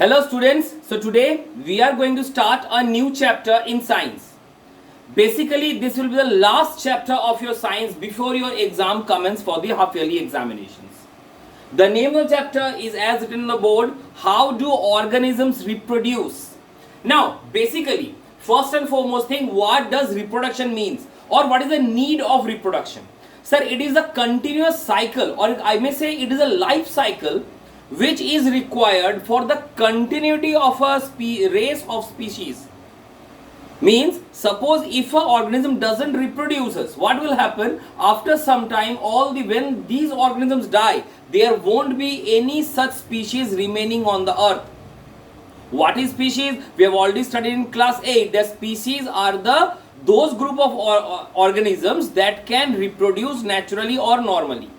Hello students, so today we are going to start a new chapter in science. Basically this will be the last chapter of your science before your exam commence for the half yearly examinations. The name of the chapter is as written on the board, how do organisms reproduce? Now basically first and foremost thing, what does reproduction means or what is the need of reproduction? Sir, it is a continuous cycle, or I may say it is a life cycle which is required for the continuity of a race of species. Means suppose if an organism doesn't reproduce, what will happen after some time? When these organisms die, there won't be any such species remaining on the earth. What is species? We have already studied in class 8 that species are those group of organisms that can reproduce naturally or normally.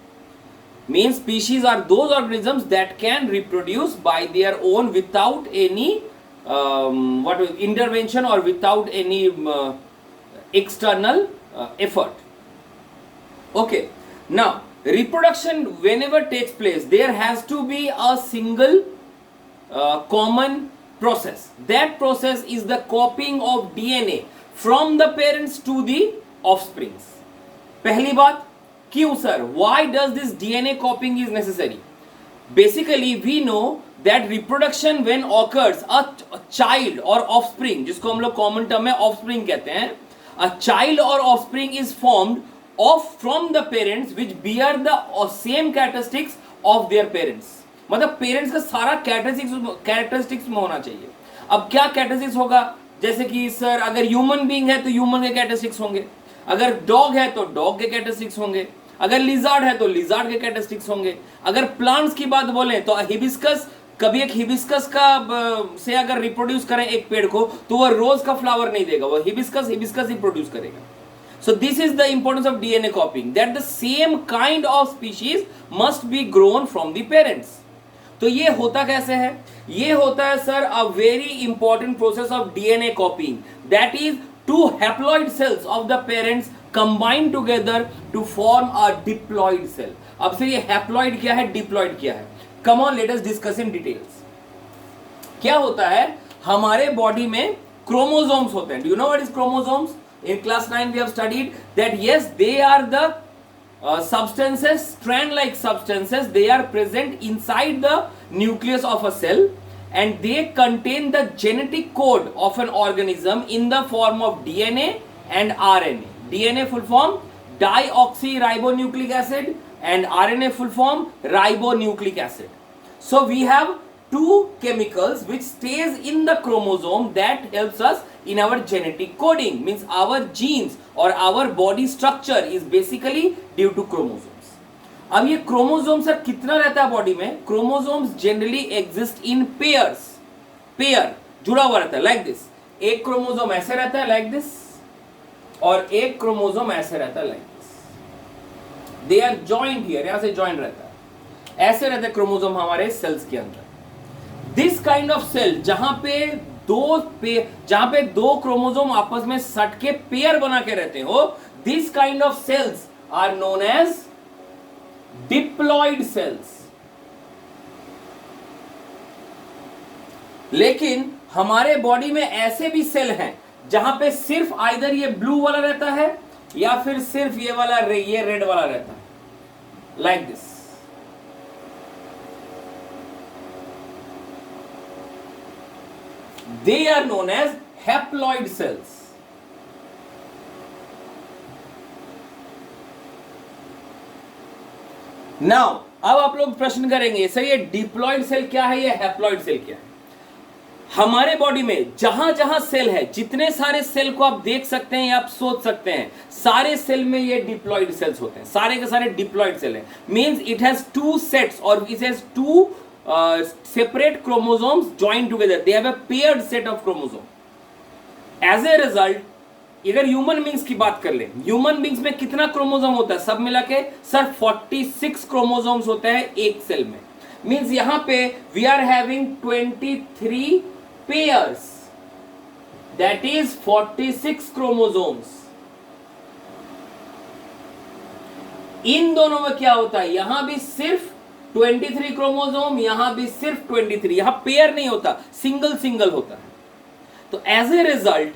Means species are those organisms that can reproduce by their own without any intervention or without any external effort. Okay, now reproduction whenever takes place, there has to be a single common process. That process is the copying of DNA from the parents to the offsprings. पहली बात, क्यों sir? Why does this DNA copying is necessary? Basically we know that reproduction when occurs, a child or offspring, जिसको हम लोग common term में offspring कहते हैं, a child or offspring is formed from the parents which bear the same characteristics of their parents. मतलब parents का सारा characteristics में होना चाहिए. अब क्या कैरेक्टरिस्टिक्स होगा? जैसे कि सर अगर ह्यूमन बीइंग है तो ह्यूमन के कैरेक्टरिस्टिक्स होंगे, अगर डॉग है तो डॉग के कैरेक्टरिस्टिक्स होंगे, अगर लिजार्ड है तो लिजार्ड के कैरेक्टरिस्टिक्स होंगे. अगर प्लांट्स की बात बोलें तो हिबिस्कस, कभी एक हिबिस्कस का से अगर रिप्रोड्यूस करें एक पेड़ को तो वह रोज का फ्लावर नहीं देगा, वह हिबिस्कस ही प्रोड्यूस करेगा. So this is the importance of DNA copying, that the same kind of species must be grown from the parents. तो ये होता कैसे है? ये होता है sir a very important process of DNA copying, that is two haploid cells of the parents combine together to form a diploid cell. अब से ये haploid क्या है, diploid क्या है? Come on, let us discuss in details. क्या होता है? हमारे बॉडी में क्रोमोसोम्स होते हैं. Do you know what is chromosomes? In class 9 we have studied that yes, they are the substances, strand-like substances. They are present inside the nucleus of a cell and they contain the genetic code of an organism in the form of DNA and RNA. DNA full form deoxyribonucleic acid and RNA full form ribonucleic acid. So we have two chemicals which stays in the chromosome that helps us in our genetic coding. Means our genes or our body structure is basically due to chromosomes. अब ये chromosome sir कितना रहता है body में? Chromosomes generally exist in pairs. Pair जुड़ा हुआ रहता है लाइक दिस. एक क्रोमोसोम ऐसे रहता है लाइक दिस और एक क्रोमोसोम ऐसे रहता है like this. They are joint here, यहां से जॉइंट रहता है. ऐसे रहते हैं क्रोमोसोम हमारे सेल्स के अंदर. दिस काइंड ऑफ सेल जहां पे दो क्रोमोसोम आपस में सट के पेयर बना के रहते हो, this kind of cells are known as diploid cells. लेकिन हमारे बॉडी में ऐसे भी सेल हैं जहां पे सिर्फ आइदर ये ब्लू वाला रहता है या फिर सिर्फ ये वाला ये रेड वाला रहता है like this. They are known as haploid cells. Now, अब आप लोग प्रश्न करेंगे सर ये डिप्लॉइड सेल क्या है, ये हैप्लॉइड सेल क्या है? हमारे बॉडी में जहां जहां सेल है, जितने सारे सेल को आप देख सकते हैं या आप सोच सकते हैं, सारे सेल में ये डिप्लॉइड सेल्स होते हैं. सारे के सारे डिप्लॉइड सेल हैं. Means it has two sets और it has two separate chromosomes joined together. They have a paired set of chromosome. As a result, अगर ह्यूमन बींग्स की बात कर ले, ह्यूमन बींग्स में कितना क्रोमोसोम होता है सब मिला के? सर 46 क्रोमोसोम्स होते हैं एक सेल में. मींस यहां पे we are having 23 pairs, that is 46 chromosomes. इन दोनों में क्या होता है? यहां भी सिर्फ 23 क्रोमोसोम, यहां भी सिर्फ 23, यहां पेयर नहीं होता, सिंगल सिंगल होता है। तो एज ए रिजल्ट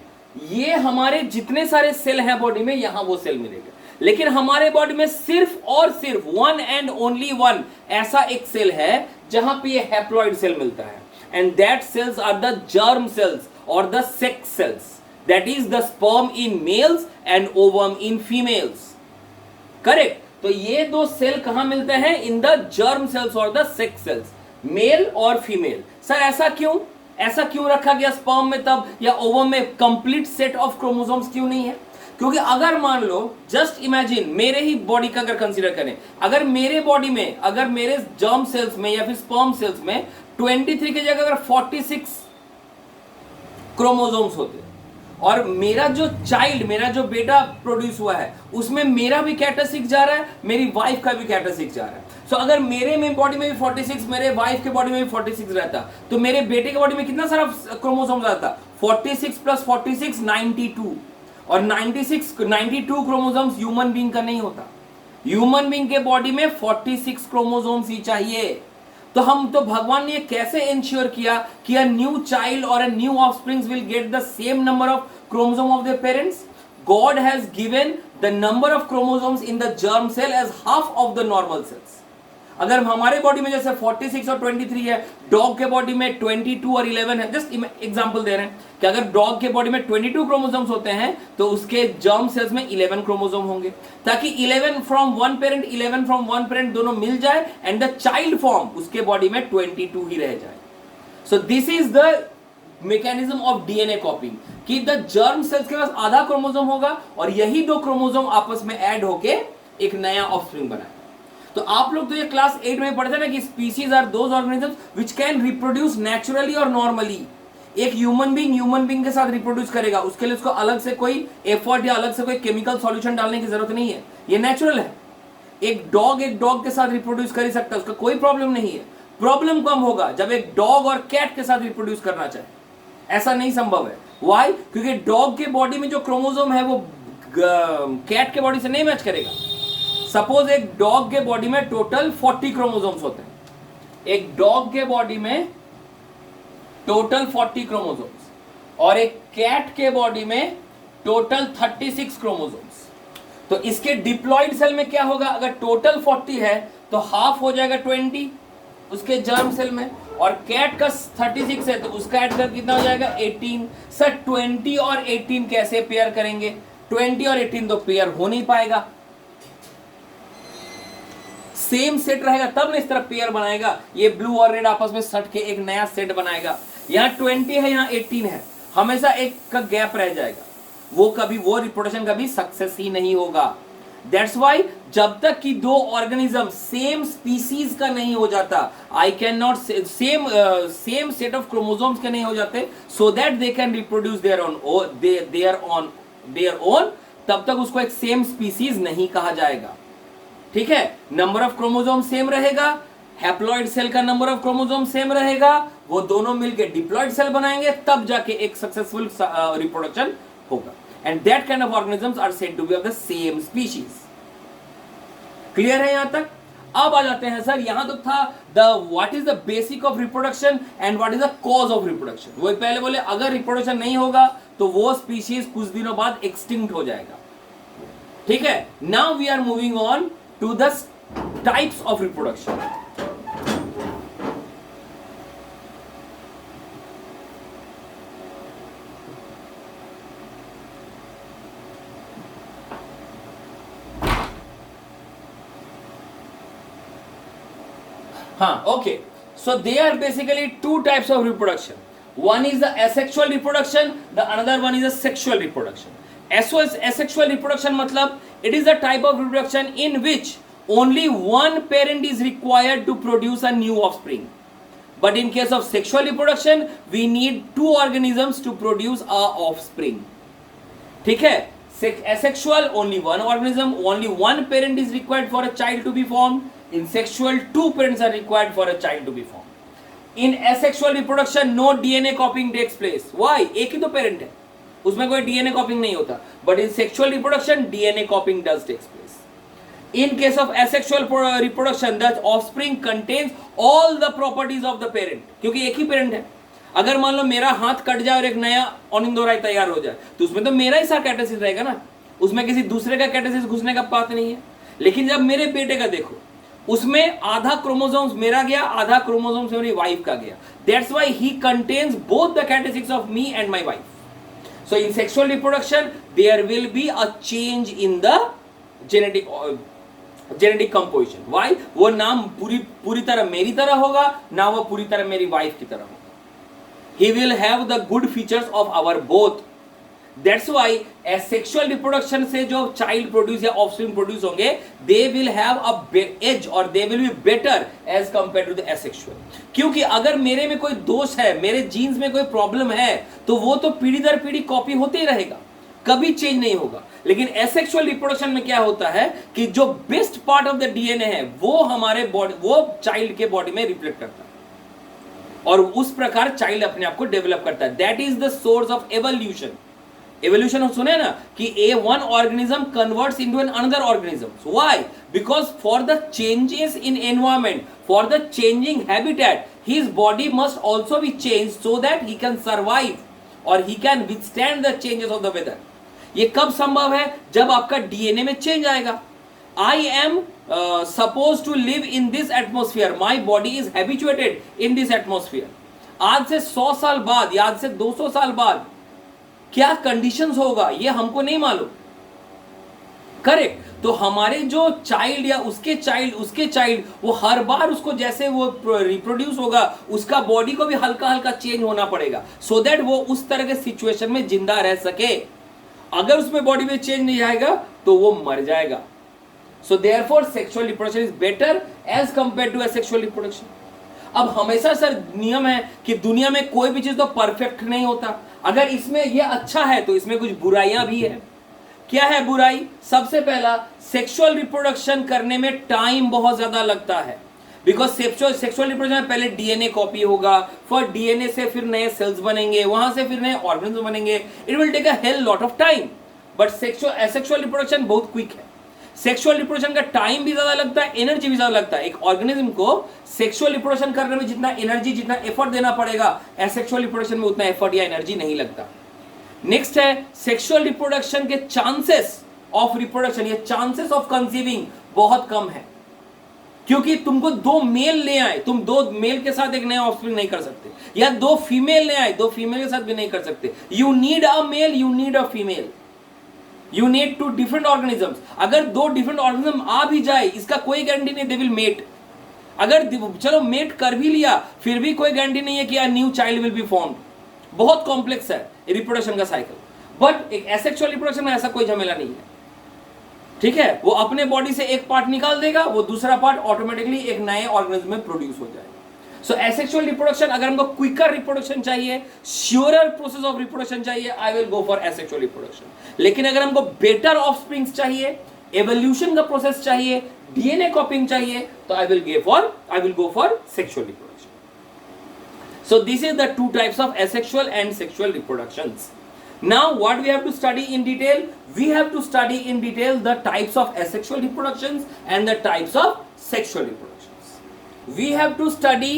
ये हमारे जितने सारे सेल हैं बॉडी में, यहां वो सेल मिलेगा। लेकिन हमारे बॉडी में सिर्फ और सिर्फ वन एंड ओनली वन ऐसा एक सेल है जहां पे ये हैप्लॉइड सेल मिलता है, and that cells are the germ cells और the sex cells, that is the sperm in males and ovum in females. Correct. तो ये दो सेल कहां मिलते हैं? इन द जर्म सेल्स और द सेक्स सेल्स, मेल और फीमेल। सर ऐसा क्यों? ऐसा क्यों रखा गया स्पर्म में तब या ओवम में कंप्लीट सेट ऑफ क्रोमोसोम्स क्यों नहीं है? क्योंकि अगर मान लो, जस्ट इमेजिन, मेरे ही बॉडी का अगर कंसीडर करें, अगर मेरे बॉडी में, अगर मेरे जर्म सेल्स में या फिर स्पर्म सेल्स में 23 की जगह अगर 46 क्रोमोसोम्स होते और मेरा जो चाइल्ड, मेरा जो बेटा प्रोड्यूस हुआ है, उसमें मेरा भी कैरेक्टरिस्टिक जा रहा है, मेरी वाइफ का भी कैरेक्टरिस्टिक जा रहा है। सो अगर मेरे में बॉडी में भी 46, मेरे वाइफ के बॉडी में भी 46 रहता, तो मेरे बेटे के बॉडी में कितना सारा क्रोमोसोम्स आता? 46 प्लस 46 92, और 92 क्रोमोसोम्स ह्यूमन बीइंग का नहीं होता। ह्यूमन बीइंग के बॉडी में 46 क्रोमोसोम्स ही चाहिए। तो भगवान ने कैसे इंश्योर किया कि अ न्यू चाइल्ड और a new offsprings will get the same number of chromosome of their parents? God has given the number of chromosomes in the germ cell as half of the normal cells. अगर हमारे body में जैसे 46 और 23 है, dog के body में 22 और 11 है, जस्ट एग्जांपल दे रहे हैं कि अगर डॉग के बॉडी में 22 क्रोमोसोम्स होते हैं तो उसके जर्म सेल्स में 11 क्रोमोसोम होंगे, ताकि 11 from one parent 11 from one parent दोनों मिल जाए एंड द चाइल्ड फॉर्म उसके बॉडी में 22 ही रह जाए। सो this is the mechanism of DNA कॉपिंग, कि द जर्म सेल्स के पास आधा क्रोमोसोम होगा और यही दो क्रोमोसोम आपस में ऐड होके एक नया ऑफस्प्रिंग बनाए। तो आप लोग तो ये क्लास 8 में पढ़ते ना कि species are those organisms which can reproduce naturally और नॉर्मली। एक ह्यूमन बीइंग के साथ रिप्रोड्यूस करेगा, उसके लिए उसको अलग से कोई एफर्ट या अलग से कोई केमिकल सॉल्यूशन डालने की जरूरत नहीं है, ये नेचुरल है। एक डॉग के साथ रिप्रोड्यूस कर ही सकता है, उसका कोई प्रॉब्लम नहीं है। प्रॉब्लम कम होगा जब एक डॉग और कैट के साथ रिप्रोड्यूस करना चाहे, ऐसा नहीं संभव है। व्हाई? क्योंकि डॉग के बॉडी में जो क्रोमोसोम है वो कैट के बॉडी से नहीं मैच करेगा। सपोज एक डॉग के बॉडी में टोटल 40 क्रोमोसोम्स होते हैं, एक डॉग के बॉडी में टोटल 40 क्रोमोसोम्स और एक कैट के बॉडी में टोटल 36 क्रोमोसोम्स। तो इसके डिप्लॉइड सेल में क्या होगा? अगर टोटल 40 है तो हाफ हो जाएगा 20 उसके जर्म सेल में, और कैट का 36 है तो उसका ऐड कर कितना हो जाएगा? 18। सर 20 और 18 कैसे पेयर करेंगे? 20 और 18 तो पेयर हो नहीं पाएगा, सेम सेट रहेगा तब ना इस तरह पेयर बनाएगा। ये ब्लू और रेड आपस में सट के एक नया सेट बनाएगा। यहाँ 20 है, यहाँ 18 है, हमेशा एक का गैप रह जाएगा, वो रिप्रोडक्शन कभी सक्सेस ही नहीं होगा। दैट्स वाई जब तक कि दो ऑर्गेनिज्म सेम स्पीसीज का नहीं हो जाता, I can not same set of chromosomes के नहीं हो जाते, so that they can reproduce their own, तब तक उसको एक सेम स्पीसीज नहीं कहा जाएगा। ठीक है, नंबर ऑफ क्रोमोसोम सेम रहेगा, हैप्लॉइड सेल का नंबर ऑफ क्रोमोसोम सेम रहेगा, वो दोनों मिलकर डिप्लॉइड सेल बनाएंगे, तब जाके एक सक्सेसफुल रिप्रोडक्शन होगा। And that kind of organisms are said to be of the same species. Clear है यहां तक? अब आ जाते हैं सर, यहां तो था what is the basic of reproduction and what is the cause of reproduction. वो पहले बोले अगर रिप्रोडक्शन नहीं होगा तो वो स्पीशीज कुछ दिनों बाद एक्सटिंक्ट हो जाएगा। ठीक है, now we are moving on to the types of reproduction. Okay. So they are basically two types of reproduction. One is the asexual reproduction, the another one is a sexual reproduction. Asexual reproduction मतलब it is a type of reproduction in which only one parent is required to produce a new offspring. But in case of sexual reproduction, we need two organisms to produce a offspring. ठीक है? Asexual, only one organism, only one parent is required for a child to be formed. In sexual, two parents are required for a child to be formed. In asexual reproduction, no DNA copying takes place. Why? एक ही तो parent है, उसमें कोई DNA copying नहीं होता. But in sexual reproduction, DNA copying does takes place. In case of asexual reproduction, the offspring contains all the properties of the parent. क्योंकि एक ही पेरेंट है. अगर मान लो मेरा हाथ कट जाए और एक नया ओनिंदोराई तैयार हो जाए तो उसमें तो मेरा ही सा कैटासिस रहेगा ना, उसमें किसी दूसरे का कैटासिस घुसने का बात नहीं है. लेकिन जब मेरे बेटे का देखो, उसमें आधा क्रोमोसोम्स मेरा गया, आधा क्रोमोसोम्स मेरी वाइफ का गया. That's why he contains both the कैटासिस of me and my wife. So in sexual reproduction there will be a change in the genetic composition. Why? वो नाम पूरी तरह मेरी तरह होगा, ना वो पूरी तरह मेरी वाइफ की तरह होगा. He will have the good features of our both. That's why asexual reproduction से जो child produce या offspring produce होंगे, they will have a edge or they will be better as compared to the asexual. क्योंकि अगर मेरे में कोई दोष है, मेरे जीन्स में कोई प्रॉब्लम है, तो वो तो पीढ़ी दर पीढ़ी कॉपी होते ही रहेगा, कभी चेंज नहीं होगा. लेकिन एसेक्सुअल रिप्रोडक्शन में क्या होता है कि जो best part of the DNA है वो हमारे बॉडी, वो चाइल्ड के बॉडी में रिफ्लेक्ट करता है और उस प्रकार चाइल्ड अपने आप को डेवलप करता है. That is the source of evolution. Evolution सुने ना कि a one organism converts into an another organism. Why? Because for the changes in environment, for the changing habitat, his body must also be change so that he can survive और he can withstand the changes of the weather. ये कब संभव है? जब आपका DNA में change आएगा. I am supposed to live in this atmosphere. My body is habituated in this atmosphere. आज से 100 साल बाद या आज से 200 साल बाद क्या कंडीशंस होगा ये हमको नहीं मालूम. करेक्ट? तो हमारे जो चाइल्ड या उसके चाइल्ड वो हर बार उसको जैसे वो रिप्रोड्यूस होगा उसका बॉडी को भी हल्का हल्का चेंज होना पड़ेगा सो दैट वो उस तरह के सिचुएशन में जिंदा रह सके. अगर उसमें बॉडी में चेंज नहीं आएगा तो वो मर जाएगा. So therefore sexual reproduction is better as compared to asexual reproduction. अब हमेशा सर नियम है कि दुनिया में कोई भी चीज तो परफेक्ट नहीं होता. अगर इसमें ये अच्छा है तो इसमें कुछ बुराइयां भी है. क्या है बुराई? सबसे पहला, सेक्सुअल रिप्रोडक्शन करने में टाइम बहुत ज्यादा लगता है. बिकॉज सेक्सुअल रिप्रोडक्शन में पहले डीएनए कॉपी होगा, फिर डीएनए से फिर नए सेल्स बनेंगे, वहां से फिर नए ऑर्गन्स बनेंगे. It will take a hell lot of time. But asexual reproduction बहुत क्विक है. सेक्सुअल रिप्रोडक्शन का टाइम भी ज्यादा लगता है, एनर्जी भी ज्यादा लगता है. एक ऑर्गेनिज्म को सेक्सुअल रिप्रोडक्शन करने में जितना एनर्जी, जितना एफर्ट देना पड़ेगा, एसेक्सुअल रिप्रोडक्शन में उतना एफर्ट या एनर्जी नहीं लगता. नेक्स्ट है सेक्सुअल रिप्रोडक्शन के चांसेस ऑफ रिप्रोडक्शन या चांसेस ऑफ कंसीविंग बहुत कम है. क्योंकि तुमको दो मेल ले आए, तुम दो मेल के साथ एक नया ऑफस्प्रिंग नहीं कर सकते, या दो फीमेल ले आए, दो फीमेल के साथ भी नहीं कर सकते. You need a male, you need a female, you need two different organisms. अगर दो डिफरेंट ऑर्गेनिज्म आ भी जाए इसका कोई गारंटी नहीं दे विल मेट. अगर चलो मेट कर भी लिया फिर भी कोई गारंटी नहीं है कि अ new child will be formed. बहुत कॉम्प्लेक्स है रिप्रोडक्शन का साइकिल. बट एक एसेक्सुअल रिप्रोडक्शन में ऐसा कोई झमेला नहीं है. ठीक है, वो अपने बॉडी से एक पार्ट निकाल देगा, वो दूसरा पार्ट ऑटोमेटिकली एक नए ऑर्गेनिज्म में प्रोड्यूस हो जाएगा. सो एसेक्सुअल रिप्रोडक्शन, अगर हमको क्विकर रिप्रोडक्शन चाहिए, श्योरर प्रोसेस ऑफ रिप्रोडक्शन चाहिए, I will go for asexual reproduction. लेकिन अगर हमको बेटर ऑफस्प्रिंग्स चाहिए, एवोल्यूशन का प्रोसेस चाहिए, डीएनए कॉपिंग चाहिए, तो I will go for sexual reproduction. So this is the two types of asexual and sexual reproductions. Now what we have to study in detail? We have to study in detail the types of asexual reproductions and the types of sexual reproductions. We have to study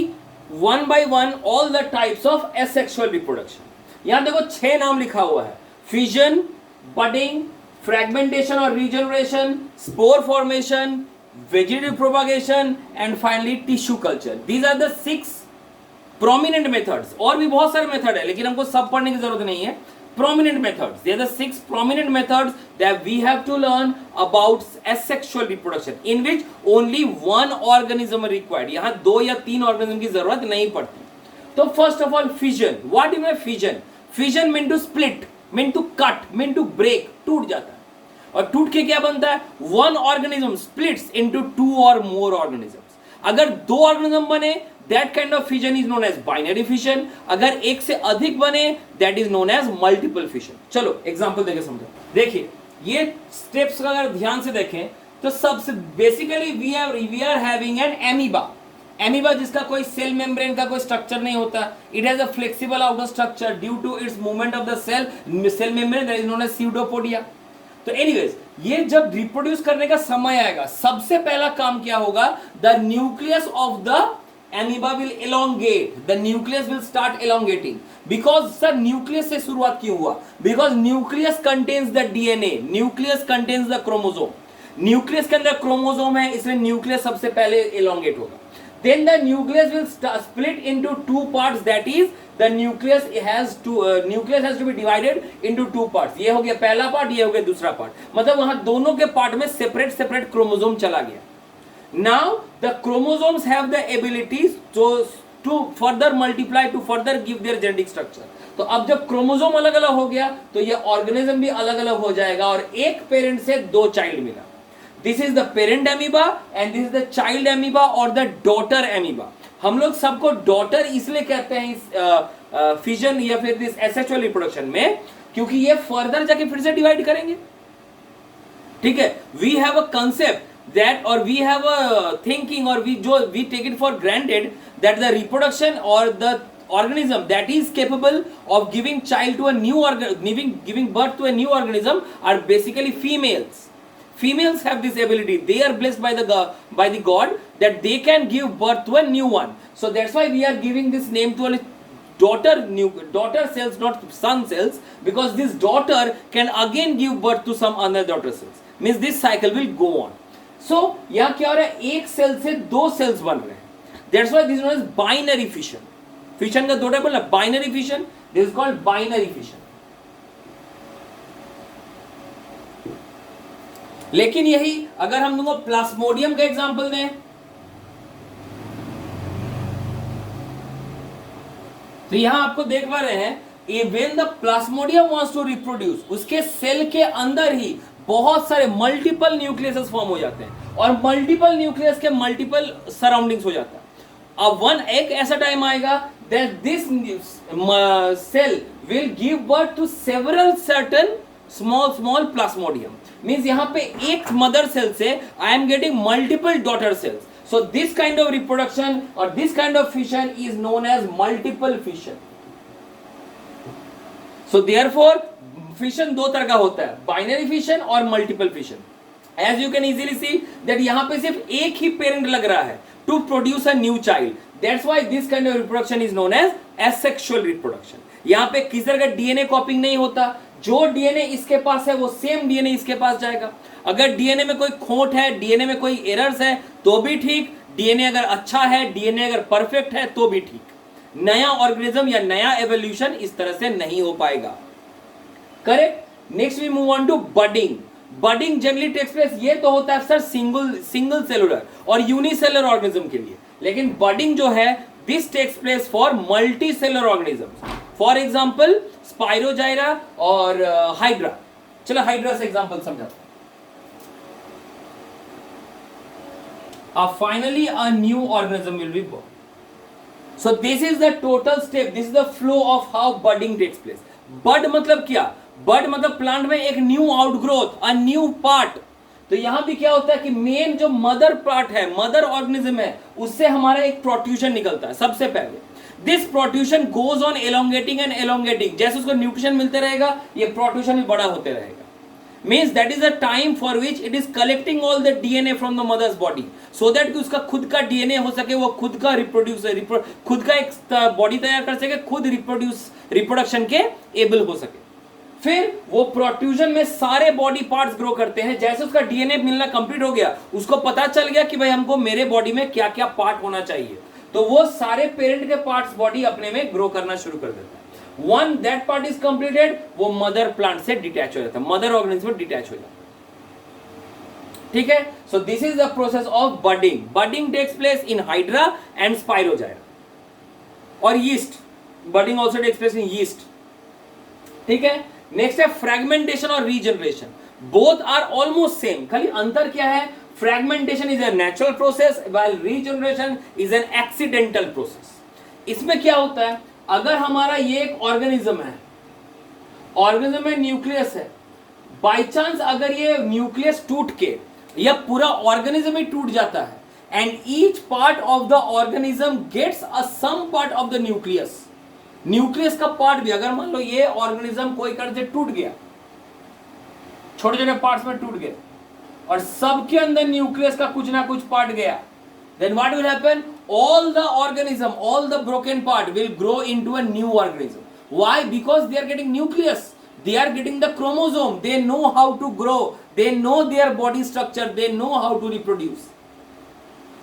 one by one all the types of asexual reproduction. यहाँ देखो 6 नाम लिखा हुआ है: fission, budding, fragmentation or regeneration, spore formation, vegetative propagation and finally tissue culture. These are the 6 prominent methods. और भी बहुत सारे मेथड है लेकिन हमको सब पढ़ने की जरूरत नहीं है. Prominent methods. They are the 6 prominent methods that we have to learn about asexual reproduction, in which only one organism is required. यहाँ 2 या 3 organism की जरूरत नहीं पड़ती. तो first of all, fission. What do you mean fission? Fission mean to split, mean to cut, mean to break. टूट जाता है. और टूट के क्या बनता है? One organism splits into 2 or more organisms. अगर 2 organism बने, that kind of fission is known as binary fission. अगर एक से अधिक बने, that is known as multiple fission. चलो एग्जांपल देके समझो. देखिए ये स्टेप्स का अगर ध्यान से देखें तो सबसे basically we are having an amoeba. Amoeba जिसका कोई सेल मेम्ब्रेन का कोई स्ट्रक्चर नहीं होता. It has a flexible outer structure due to its movement of the cell membrane, that is known as pseudopodia. तो एनीवेज ये जब रिप्रोड्यूस करने का समय आएगा, सबसे पहला काम क्या होगा, the nucleus of the amoeba will elongate, the nucleus will start elongating, because sir nucleus से शुरुआत क्यों हुआ, because nucleus contains the DNA, nucleus contains the chromosome, nucleus के अंदर क्रोमोसोम है, इसलिए न्यूक्लियस सबसे पहले elongate होगा. Then the nucleus will split into two parts, that is the nucleus has to be divided into two parts. ये हो गया पहला पार्ट, ये हो गया दूसरा पार्ट, मतलब वहां दोनों के पार्ट में सेपरेट क्रोमोसोम चला गया. Now the chromosomes have the abilities to further multiply, to further give their genetic structure. तो अब जब क्रोमोसोम अलग अलग हो गया तो ये ऑर्गेनिज्म भी अलग अलग हो जाएगा और एक पेरेंट से दो चाइल्ड मिला. This is the parent amoeba and this is the child amoeba और द डॉटर एमीबा. हम लोग सबको डॉटर इसलिए कहते हैं इस फिजन या फिर दिस एसेक्सुअल रिप्रोडक्शन में, क्योंकि ये फर्दर जाके फिर से डिवाइड करेंगे. ठीक है, we have a concept that, or we have a thinking, or we take it for granted that the reproduction or the organism that is capable of giving child to a new giving birth to a new organism are basically females. Females have this ability. They are blessed by the God that they can give birth to a new one. So that's why we are giving this name to a daughter cells, not son cells, because this daughter can again give birth to some other daughter cells. Means this cycle will go on. So यहाँ क्या हो रहा है, एक cell से दो sales बन रहे हैं. That's why this is known as binary fission. Fission का दो टाइप है, binary fission. This is called binary fission. लेकिन यही अगर हम तुमको प्लाज्मोडियम का एग्जांपल दें, तो यहां आपको देख पा रहे हैं, when the plasmodium wants to reproduce, उसके सेल के अंदर ही बहुत सारे मल्टीपल न्यूक्लियस फॉर्म हो जाते हैं और मल्टीपल न्यूक्लियस के मल्टीपल सराउंडिंग्स हो जाता है. अब एक ऐसा टाइम आएगा that this cell will give birth to several certain small plasmodium. Means यहाँ पे एक मदर सेल से I am getting multiple daughter cells. So this kind of reproduction or this kind of fission is known as multiple fission. So therefore fission दो तरह का होता है, binary fission और multiple fission. As you can easily see that यहाँ पे सिर्फ एक ही पेरेंट लग रहा है to produce a new child. That's why this kind of reproduction is known as asexual reproduction. यहाँ पे किसी तरह का डीएनए कॉपिंग नहीं होता. जो डीएनए इसके पास है वो सेम डीएनए इसके पास जाएगा. अगर डीएनए में कोई खोट है, डीएनए में कोई एरर्स है तो भी ठीक. डीएनए अगर अच्छा है, डीएनए अगर परफेक्ट है तो भी ठीक. नया ऑर्गेनिज्म या नया एवोल्यूशन इस तरह से नहीं हो पाएगा. Correct. Next we move on to budding. Budding generally takes place, ये तो होता है सर सिंगल सेलुलर और यूनिसेलुलर ऑर्गेनिज्म के लिए, लेकिन बडिंग जो है this takes place for multi cellular organism. For example spirogyra और हाइड्रा. चलो हाइड्रा से एग्जांपल समझाता हूं. Finally a new organism will be born. So this is the total step, this is the flow of how budding takes place. Bud मतलब क्या, bud मतलब plant में एक new outgrowth, a new part. तो यहां भी क्या होता है कि मेन जो मदर पार्ट है, मदर ऑर्गेनिज्म है, उससे हमारा एक प्रोट्रूशन निकलता है सबसे पहले. This protrusion goes on elongating and elongating. जैसे उसको न्यूट्रिशन मिलते रहेगा ये प्रोट्रूशन भी बड़ा होते रहेगा. Means that is the time for which it is collecting all the DNA from the mother's body, so that कि उसका खुद का DNA हो सके, वो खुद का खुद का एक बॉडी तैयार कर सके, खुद रिप्रोडक्शन के एबल हो सके. फिर वो प्रोट्रूजन में सारे बॉडी पार्ट्स ग्रो करते हैं. जैसे उसका डीएनए मिलना कंप्लीट हो गया, उसको पता चल गया कि भाई हमको मेरे बॉडी में क्या क्या पार्ट होना चाहिए, तो वो सारे पेरेंट के पार्ट्स बॉडी अपने में ग्रो करना शुरू कर देता है. One that part is completed, वो मदर प्लांट से डिटैच हो जाता है, मदर ऑर्गेनिज्म से डिटैच हो जाता है. ठीक है. So this is the process of budding. Budding takes place in hydra and spirogyra और yeast. Budding also takes place in yeast. ठीक है. नेक्स्ट है फ्रैगमेंटेशन और regeneration. Both are almost same, खाली अंतर क्या है, fragmentation is a natural process while regeneration is an accidental process. इसमें क्या होता है, अगर हमारा ये एक ऑर्गेनिज्म है, ऑर्गेनिज्म में न्यूक्लियस है, बाय चांस अगर ये न्यूक्लियस टूट के या पूरा ऑर्गेनिज्म ही टूट जाता है, and each part of the organism gets a some part of the nucleus. Nucleus का पार्ट भी, अगर मान लो ये ऑर्गेनिज्म कोई कारण से टूट गया, छोटे छोटे पार्ट्स में टूट गए और सबके अंदर न्यूक्लियस का कुछ ना कुछ पार्ट गया, then what will happen? All the organism, all the broken part will grow into a new organism. Why? Because they are getting nucleus, they are getting the chromosome, they know how to grow, they know their body structure, they know how to reproduce.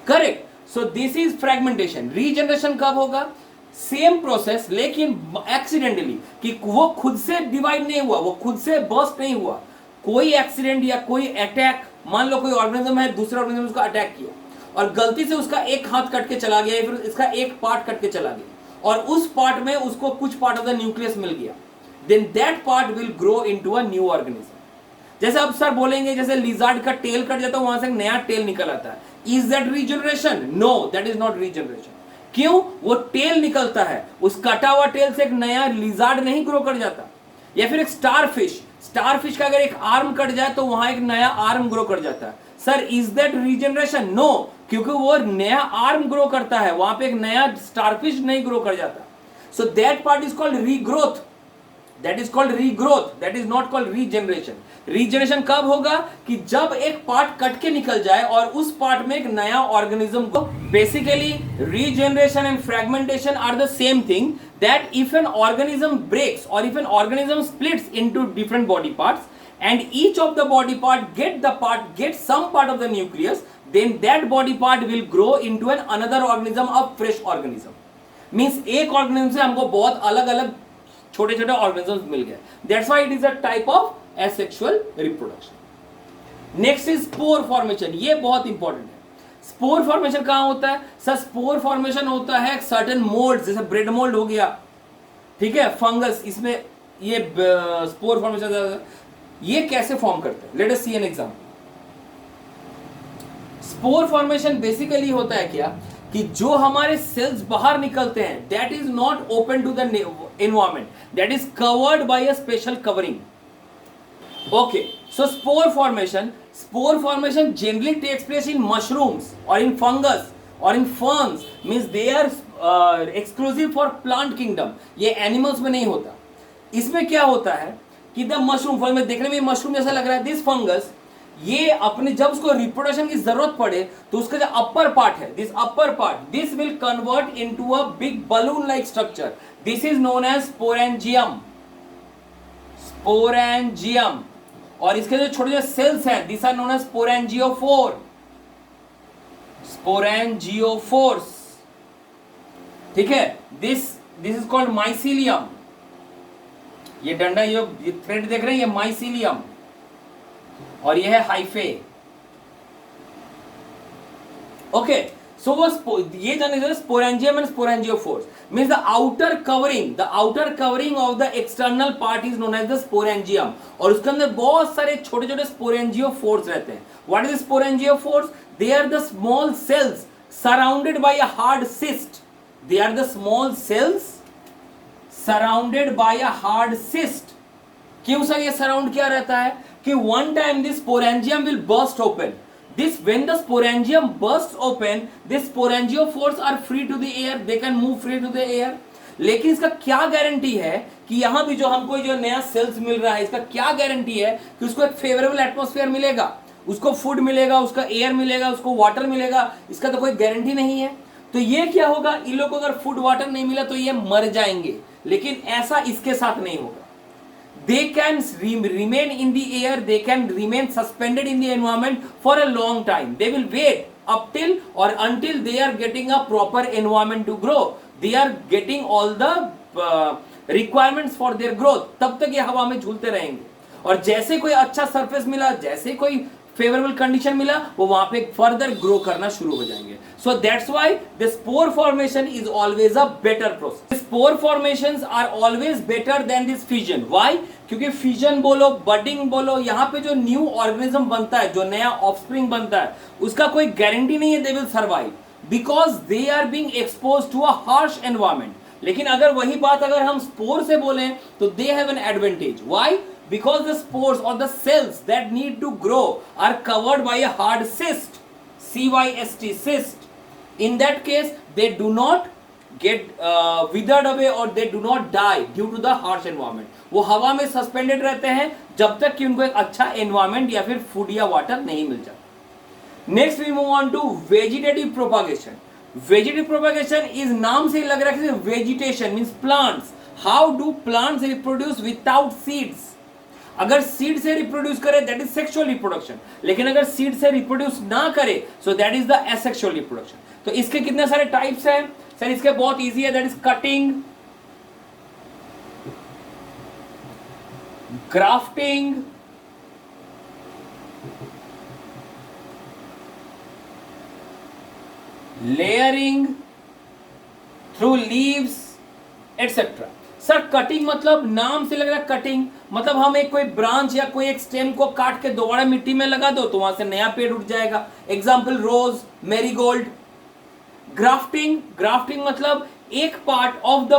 Correct? So this is fragmentation. Regeneration कब होगा? Same process, लेकिन accidentally, कि वो खुद से divide नहीं हुआ, वो खुद से बर्स्ट नहीं हुआ, कोई एक्सीडेंट या कोई अटैक, मान लो कोई ऑर्गेनिज्म है, दूसरा ऑर्गेनिज्म उसका अटैक किया और गलती से उसका एक हाथ कट के चला गया या फिर इसका एक पार्ट कट के चला गया और उस पार्ट में उसको कुछ पार्ट ऑफ द न्यूक्लियस मिल गया, then that part will grow into a new organism. जैसे अब सर बोलेंगे जैसे लिजार्ड का टेल कट जाता है, वहां से नया टेल निकल आता है, is that regeneration? No, that is not regeneration. क्यों? वो टेल निकलता है, उस कटा हुआ टेल से एक नया लिजार्ड नहीं ग्रो कर जाता। या फिर एक स्टारफिश का अगर एक आर्म कट जाए तो वहां एक नया आर्म ग्रो कर जाता है। Sir is that regeneration? No, क्योंकि वो नया आर्म ग्रो करता है, वहां पे एक नया स्टारफिश नहीं ग्रो कर जाता। So that part is called regrowth, that is called regrowth, that is not called regeneration. Regeneration कब होगा? कि जब एक पार्ट कट के निकल जाए और उस पार्ट में एक नया ऑर्गेनिज्म को। Basically regeneration and fragmentation are the same thing, that if an organism breaks or if an organism splits into different body parts and each of the body part get some part of the nucleus, then that body part will grow into another organism, a fresh organism. Means एक organism से हमको बहुत अलग अलग छोटे छोटे organisms मिल गए, that's why it is a type of asexual reproduction. Next is spore formation, ये बहुत important है। स्पोर फॉर्मेशन कहां होता है? सर स्पोर फॉर्मेशन होता है सर्टेन मोल्ड, जैसे ब्रेड मोल्ड हो गया, ठीक है, फंगस, इसमें ये स्पोर फॉर्मेशन ये कैसे फॉर्म करते हैं? Let us see an example. Spore formation basically होता है क्या कि जो हमारे सेल्स बाहर निकलते हैं, that is not open to the environment, that is covered by a special covering. Okay, so spore formation generally takes place in mushrooms or in fungus or in ferns, means they are exclusive for plant kingdom, ये animals में नहीं होता। इसमें क्या होता है कि the mushroom, फल में देखने में मशरूम जैसा लग रहा है, दिस फंगस, ये अपने जब उसको रिप्रोडक्शन की जरूरत पड़े तो उसका जो अपर पार्ट है, this upper part, this will convert into a big balloon like structure, this is known as sporangium. Sporangium, और इसके जो छोटे छोटे सेल्स हैं, this are known as sporangiophore, sporangiophores, ठीक है। दिस इज कॉल्ड माइसीलियम, ये डंडा, ये थ्रेड देख रहे हैं, ये माइसीलियम, और ये है हाइफे। ओके, सो वो ये जाने sporangium and sporangiophores means the outer covering of the external part is known as the sporangium, और उसके अंदर बहुत सारे छोटे छोटे स्पोरेंजियोफोर्स रहते हैं। What is sporangiopores? They are the small cells surrounded by a hard cyst. They are the small cells surrounded by a hard cyst. क्यों सर ये सराउंड क्या रहता है? कि one time this sporangium will burst open. When the sporangium bursts open, these sporangiophores are free to the air, they can move free to the air. लेकिन इसका क्या guarantee है कि यहाँ भी जो हमको जो नया सेल्स मिल रहा है, इसका क्या गारंटी है कि उसको एक फेवरेबल एटमॉस्फेयर मिलेगा, उसको फूड मिलेगा, उसका एयर मिलेगा, उसको वाटर मिलेगा? इसका तो कोई गारंटी नहीं है। तो ये क्या होगा, इन लोगों को अगर फूड वाटर नहीं मिला तो ये मर जाएंगे, लेकिन ऐसा इसके साथ नहीं होगा। They can remain in the air, they can remain suspended in the environment for a long time. They will wait up till or until they are getting a proper environment to grow. They are getting all the requirements for their growth. तब तक ये हवा में झूलते रहेंगे, और जैसे कोई अच्छा सरफेस मिला, जैसे कोई फेवरेबल कंडीशन मिला, वो वहां पे फर्दर ग्रो करना शुरू हो जाएंगे। So that's why the spore formation is always a better process. Spore formations are always better than this fusion. Why? क्योंकि फ्यूजन बोलो, बडिंग बोलो, यहाँ पे जो न्यू ऑर्गेनिज्म बनता है, जो नया ऑफस्प्रिंग बनता है, उसका कोई गारंटी नहीं है they will survive, because they are being exposed to a harsh environment. लेकिन अगर वही बात अगर हम स्पोर से बोलें तो they have an advantage. Why? Because the spores or the cells that need to grow are covered by a hard cyst, cyst. In that case, they do not get withered away or they do not die due to the harsh environment. वो हवा में suspended रहते हैं जब तक कि उनको एक अच्छा एनवायरमेंट या फिर फूड या वाटर नहीं मिल जाता. Next we move on to vegetative propagation. Vegetative propagation is नाम से लग रहा है vegetation means plants. How do plants reproduce without seeds? अगर सीड से रिप्रोड्यूस करे दैट इज सेक्सुअल रिप्रोडक्शन, लेकिन अगर सीड से रिप्रोड्यूस ना करे so that is the asexual reproduction. तो इसके कितने सारे टाइप्स हैं सर? इसके बहुत इजी है, that is cutting, grafting, layering through leaves etcetera. Sir cutting मतलब नाम से लग रहा है कटिंग मतलब हम एक कोई ब्रांच या कोई एक स्टेम को काट के दोबारा मिट्टी में लगा दो तो वहां से नया पेड़ उठ जाएगा. एग्जांपल रोज, मैरीगोल्ड. ग्राफ्टिंग, ग्राफ्टिंग मतलब एक part of the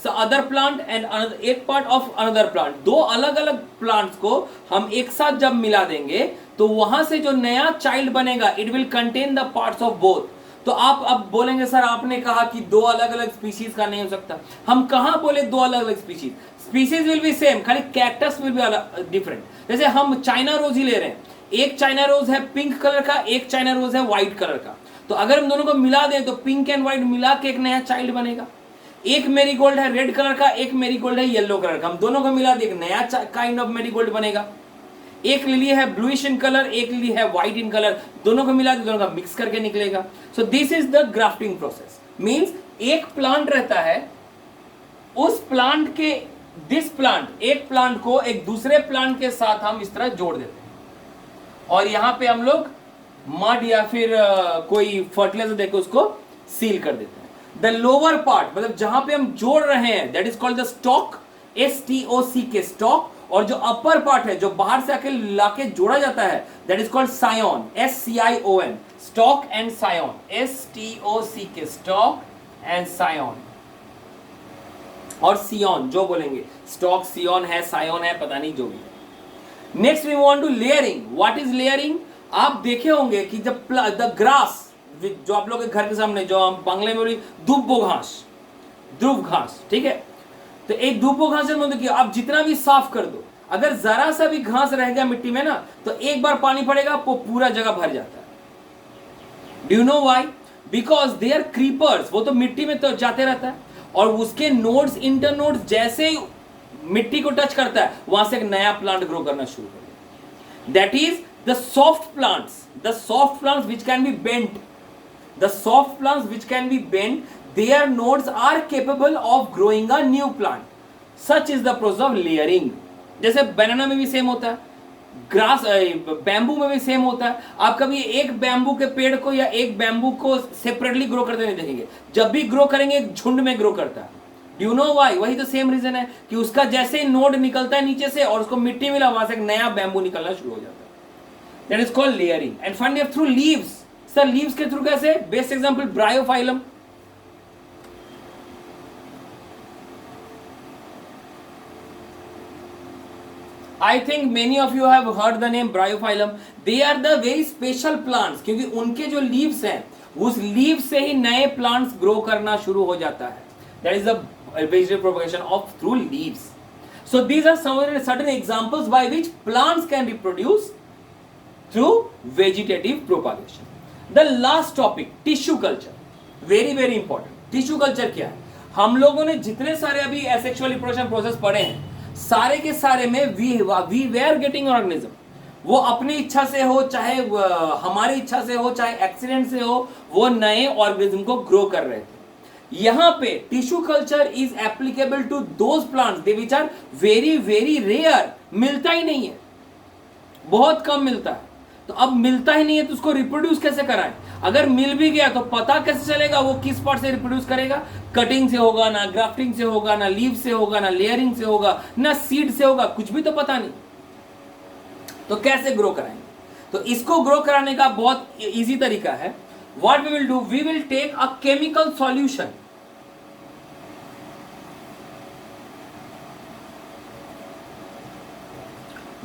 other plant and एक पार्ट ऑफ अनदर प्लांट. दो अलग अलग प्लांट्स को हम एक साथ जब मिला देंगे तो वहां से जो नया चाइल्ड बनेगा it will contain the parts of both. तो आप अब बोलेंगे सर आपने कहा कि दो अलग अलग स्पीशीज का नहीं हो सकता. हम कहां बोले दो अलग अलग species? Species will be same, खाली कैक्टस विल बी डिफरेंट. जैसे हम चाइना रोज ही ले रहे हैं, एक चाइना रोज है पिंक कलर का, एक चाइना रोज है व्हाइट कलर का. तो अगर हम दोनों को मिला दें तो पिंक एंड व्हाइट मिला के एक नया चाइल्ड बनेगा. एक मेरीगोल्ड है रेड कलर का, एक मेरीगोल्ड है येलो कलर का, हम दोनों को मिला दें एक नया काइंड ऑफ मेरीगोल्ड बनेगा. एक लिली है ब्लूइश इन कलर, एक लिली है व्हाइट इन कलर, दोनों को मिला के दोनों का मिक्स करके निकलेगा. सो this is the grafting process. Means एक प्लांट रहता है, उस प्लांट के दिस प्लांट, एक प्लांट को एक दूसरे प्लांट के साथ हम इस तरह जोड़ देते हैं और यहां पे हम लोग मड या फिर कोई फर्टिलाइजर देकर उसको सील कर देते हैं. द लोअर पार्ट मतलब जहां पे हम जोड़ रहे हैं that is called the stock, STOCK stock. और जो अपर पार्ट है जो बाहर से आके लाके जोड़ा जाता है that is called scion, SCION. Stock and scion, STOCK stock and scion. और सियोन जो बोलेंगे, स्टॉक सियोन है, सायोन है, पता नहीं जो भी है. Next we want to layering. What is layering? आप देखे होंगे कि जब द ग्रास जो आप लोग के घर के सामने जो हम बांग्ला में बोली दुब्बो घास, ध्रुव घास, ठीक है. तो एक दुब्बो घास मतलब कि आप जितना भी साफ कर दो अगर जरा सा भी घास रह गया मिट्टी में ना तो एक बार पानी पड़ेगा वो पूरा जगह भर जाता है. Do you know why? Because they are creepers. वो तो मिट्टी में तो जाते रहता है और उसके नोड्स, इंटरनोड्स जैसे ही मिट्टी को टच करता है वहां से एक नया प्लांट ग्रो करना शुरू कर देता है. That is the soft plants which can be bent. The soft plants which can be bent, their nodes are capable of growing a new plant. Such is the process of layering. जैसे बनाना में भी same होता है, grass bamboo में भी same होता है. आप कभी एक बैम्बू के पेड़ को या एक बैम्बू को सेपरेटली ग्रो करते नहीं देखेंगे. जब भी ग्रो करेंगे एक झुंड में ग्रो करता है. Do you know why? वही तो सेम रीजन है कि उसका जैसे नोड निकलता है नीचे से और उसको मिट्टी मिला वहां से एक नया बैम्बू निकलना शुरू हो जाता है. That is called layering. And finally through leaves. Sir leaves के थ्रू कैसे? Best example Bryophyllum. I think many of you have heard the name bryophyllum. They are the very special plants क्योंकि उनके जो leaves हैं उस leaves से ही नए plants grow करना शुरू हो जाता है. That is the vegetative propagation of through leaves. So these are some certain examples by which plants can reproduce through vegetative propagation. The last topic, tissue culture. Very very important. Tissue culture क्या है? हम लोगों ने जितने सारे अभी asexual reproduction process पढ़े हैं सारे के सारे में we were getting organism. वो अपनी इच्छा से हो चाहे हमारी इच्छा से हो चाहे एक्सीडेंट से हो वो नए ऑर्गेनिज्म को ग्रो कर रहे थे. यहाँ पे tissue culture is applicable to those plants they which are very very rare. मिलता ही नहीं है, बहुत कम मिलता है. तो अब मिलता ही नहीं है तो उसको रिप्रोड्यूस कैसे कराएं? अगर मिल भी गया तो पता कैसे चलेगा वो किस पार्ट से रिप्रोड्यूस करेगा? कटिंग से होगा ना, ग्राफ्टिंग से होगा ना, लीव से होगा ना, लेयरिंग से होगा ना, सीड से होगा, कुछ भी तो पता नहीं. तो कैसे ग्रो कराएंगे? तो इसको ग्रो कराने का बहुत इजी तरीका है. What we will do, we will take a chemical solution.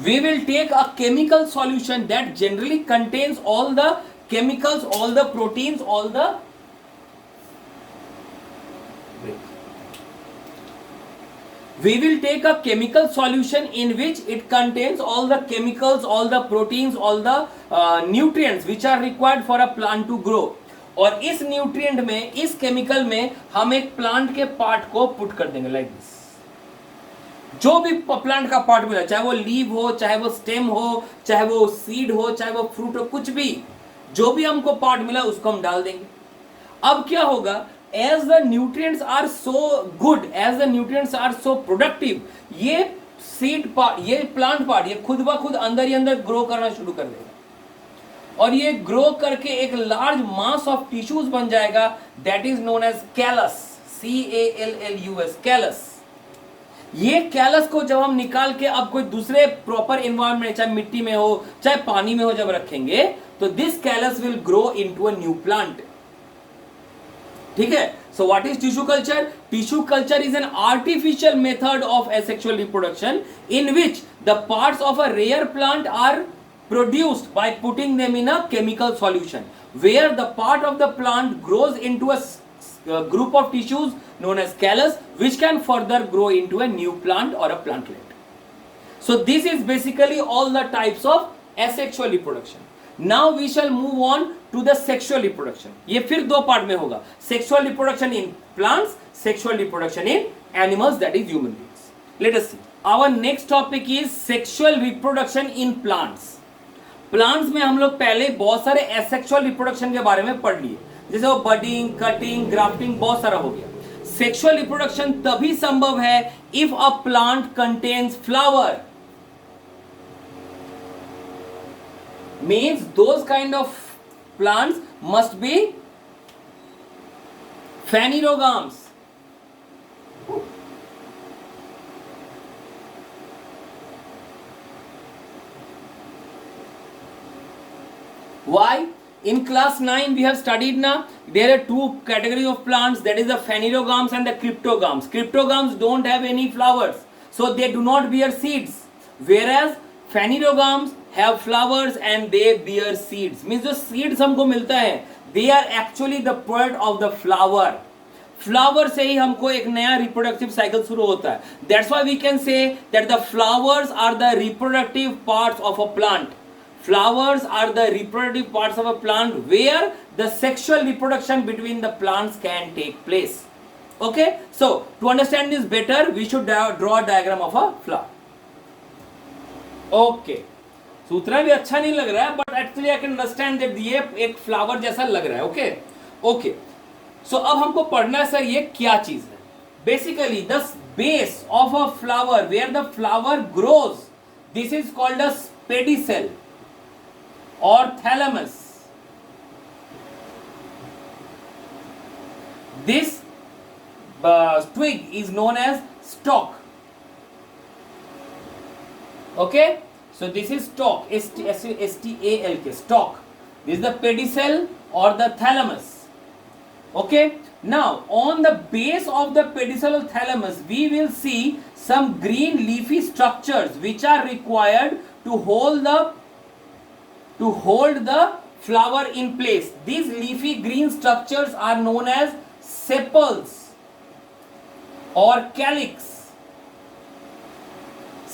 We will take a chemical solution that generally contains all the chemicals, all the proteins, all the We will take a chemical solution in which it contains all the chemicals, all the proteins, all the nutrients which are required for a plant to grow. और इस nutrient में, इस chemical में हम एक plant के part को put कर देंगे लाइक दिस. जो भी प्लांट का पार्ट मिला, चाहे वो लीव हो, चाहे वो स्टेम हो, चाहे वो सीड हो, चाहे वो फ्रूट हो, कुछ भी, जो भी हमको पार्ट मिला उसको हम डाल देंगे. अब क्या होगा, as the nutrients are so good, as the nutrients are so productive, ये सीड पार्ट, ये प्लांट पार्ट, ये खुद ब खुद अंदर ही अंदर ग्रो करना शुरू कर देगा और ये ग्रो करके एक लार्ज मास ऑफ टिश्यूज बन जाएगा. That is known as callus, CALLUS, callus. ये कैलस को जब हम निकाल के अब कोई दूसरे प्रॉपर एनवायरनमेंट, चाहे मिट्टी में हो चाहे पानी में हो, जब रखेंगे तो this callus will grow into a new plant. ठीक है. So what is tissue culture? Tissue culture is an artificial method of asexual reproduction in which the parts of a rare plant are produced by putting them in a chemical solution, where the part of the plant grows into a group of tissues known as callus, which can further grow into a new plant or a plantlet. So this is basically all the types of asexual reproduction. Now we shall move on to the sexual reproduction. ये फिर दो part में होगा. Sexual reproduction in plants, sexual reproduction in animals, that is human beings. Let us see. Our next topic is sexual reproduction in plants. Plants में हम लोग पहले बहुत सारे asexual reproduction के बारे में पढ़ लिए, जैसे वो budding, cutting, grafting, बहुत सारा हो गया. Sexual reproduction तभी संभव है if a plant contains flower. Means those kind of plants must be phanerogams. Why? In class 9 we have studied now, there are two categories of plants, that is the phanerogams and the cryptogams. Cryptogams don't have any flowers, so they do not bear seeds, whereas phanerogams have flowers and they bear seeds. Means जो seeds हमको मिलता है, they are actually the part of the flower. Flower से ही हमको एक नया reproductive cycle शुरू होता है. That's why we can say that the flowers are the reproductive parts of a plant. Flowers are the reproductive parts of a plant where the sexual reproduction between the plants can take place. Okay? So to understand this better, we should draw a diagram of a flower. Okay. सूत्र भी अच्छा नहीं लग रहा है, but actually I can understand that ये एक flower जैसा लग रहा है. Okay okay. सो अब हमको पढ़ना है सर ये क्या चीज है. Basically the base of a flower where the flower grows, this is called a pedicel और thalamus. This twig is known as stalk. Okay, so this is stalk, STALK, stalk. This is the pedicel or the thalamus. Okay, now on the base of the pedicel or thalamus we will see some green leafy structures which are required to hold the flower in place. These leafy green structures are known as sepals or calyx.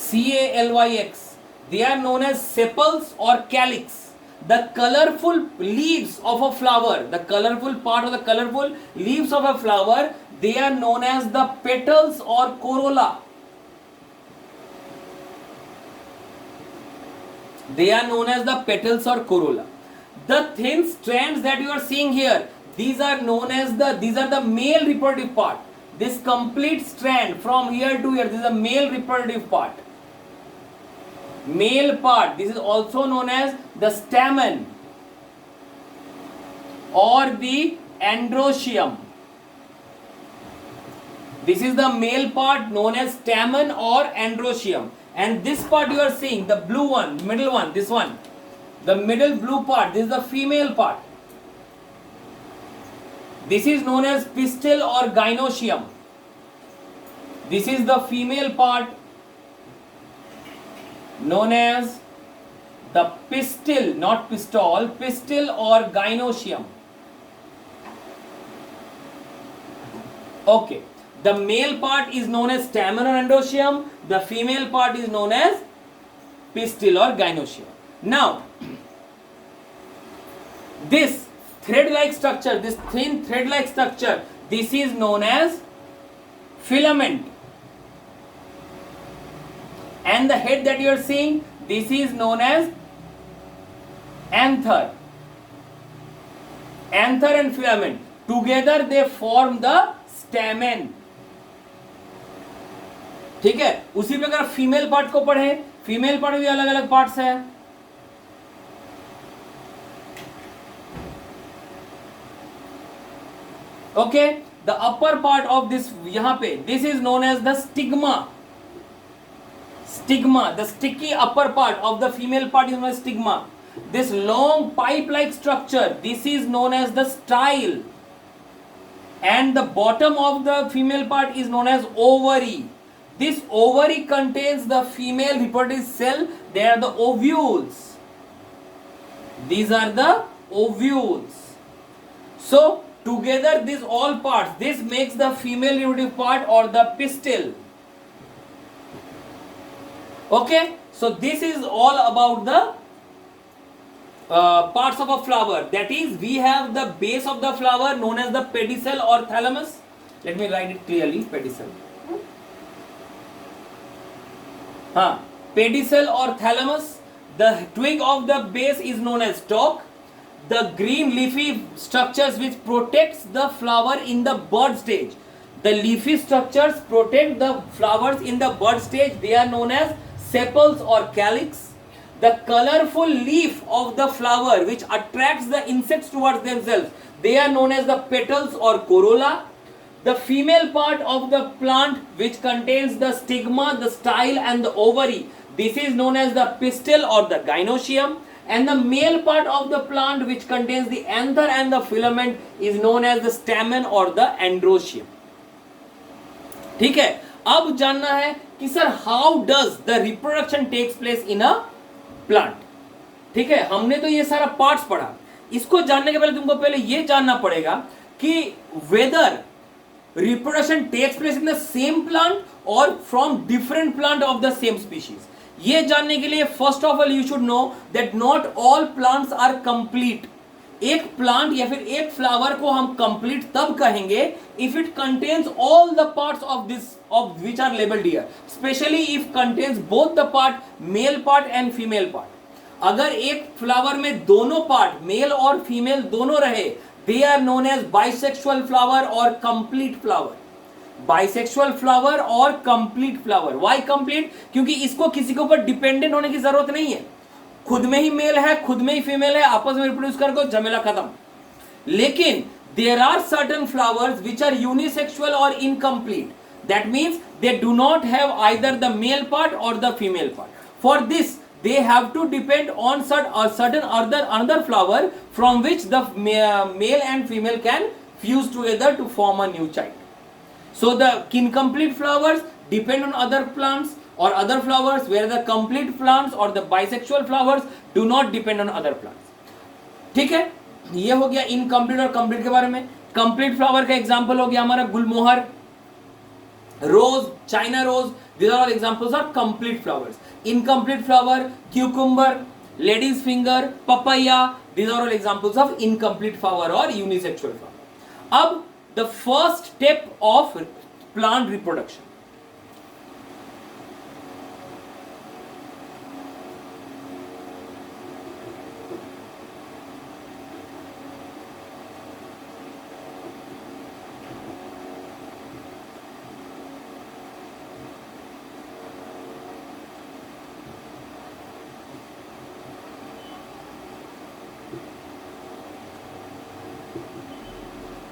CALYX. They are known as sepals or calyx. The colorful leaves of a flower, the colorful part of the colorful leaves of a flower, they are known as the petals or corolla. They are known as the petals or corolla. The thin strands that you are seeing here, these are known as these are the male reproductive part. This complete strand from here to here, this is a male reproductive part. Male part, this is also known as the stamen or the androecium. This is the male part known as stamen or androecium. And this part you are seeing, the blue one, middle one, this one, the middle blue part, this is the female part. This is known as pistil or gynoecium. This is the female part known as the pistil, not pistol, pistil or gynoecium. Okay, the male part is known as stamen or androecium, the female part is known as pistil or gynoecium. Now, this thread-like structure, this thin thread-like structure, this is known as filament. And the head that you are seeing, this is known as anther. Anther and filament together they form the stamen. ठीक है, उसी प्रकार female part को पढ़े, female part भी अलग अलग parts है. Okay, the upper part of this यहाँ पे, this is known as the stigma. Stigma, the sticky upper part of the female part is known as stigma. This long pipe-like structure, this is known as the style. And the bottom of the female part is known as ovary. This ovary contains the female reproductive cell. They are the ovules. These are the ovules. So together these all parts, this makes the female reproductive part or the pistil. Okay, so this is all about the parts of a flower. That is, we have the base of the flower known as the pedicel or thalamus. Let me write it clearly, pedicel. Pedicel or thalamus. The twig of the base is known as stalk. The green leafy structures which protects the flower in the bud stage. The leafy structures protect the flowers in the bud stage. They are known as sepals or calyx. The colorful leaf of the flower which attracts the insects towards themselves, they are known as the petals or corolla. The female part of the plant which contains the stigma, the style and the ovary, this is known as the pistil or the gynoecium. And the male part of the plant which contains the anther and the filament is known as the stamen or the androecium. ठीक है, अब जानना है कि sir how does the reproduction takes place in a plant. ठीक है, हमने तो ये सारा पार्ट्स पढ़ा. इसको जानने के पहले तुमको पहले ये जानना पड़ेगा कि whether reproduction takes place in the same plant और from different plant of the same species. ये जानने के लिए first of all you should know that not all plants are complete. एक प्लांट या फिर एक फ्लावर को हम कंप्लीट तब कहेंगे if it contains all the parts of this of which are labelled here, specially if contains both the part male part and female part. अगर एक फ्लावर में दोनों पार्ट मेल और फीमेल दोनों रहे, they are known as bisexual flower और complete flower. Bisexual flower और complete flower. Why complete? क्योंकि इसको किसी के ऊपर डिपेंडेंट होने की जरूरत नहीं है. खुद में ही मेल है, खुद में ही फीमेल है, आपस में रिप्रोड्यूस करके झमेला खत्म. लेकिन there are certain flowers which are unisexual और incomplete. That means they do not have either the male part और the female part. For this they have to depend on certain another flower from which the male and female can fuse together to form a new child. So the incomplete flowers depend on other plants or other flowers, where the complete plants or the bisexual flowers do not depend on other plants. ठीक है, ये हो गया incomplete और complete के बारे में. Complete flower का एग्जांपल हो गया हमारा gulmohar, rose, China rose. These are all examples of complete flowers. Incomplete flower, cucumber, lady's finger, papaya. These are all examples of incomplete flower or unisexual flower. अब the first step of plant reproduction.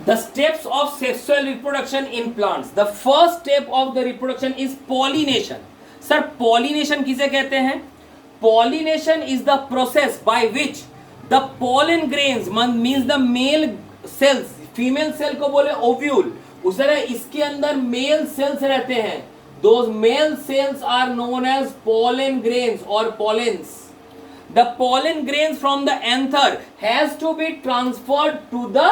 The steps of sexual reproduction in plants. The first step of the reproduction is pollination. Sir, pollination किसे कहते हैं? Pollination is the process by which the pollen grains means the male cells, female cell को बोले ovule, उस तरह इसके अंदर male cells रहते हैं. Those male cells are known as pollen grains or pollens. The pollen grains from the anther has to be transferred to the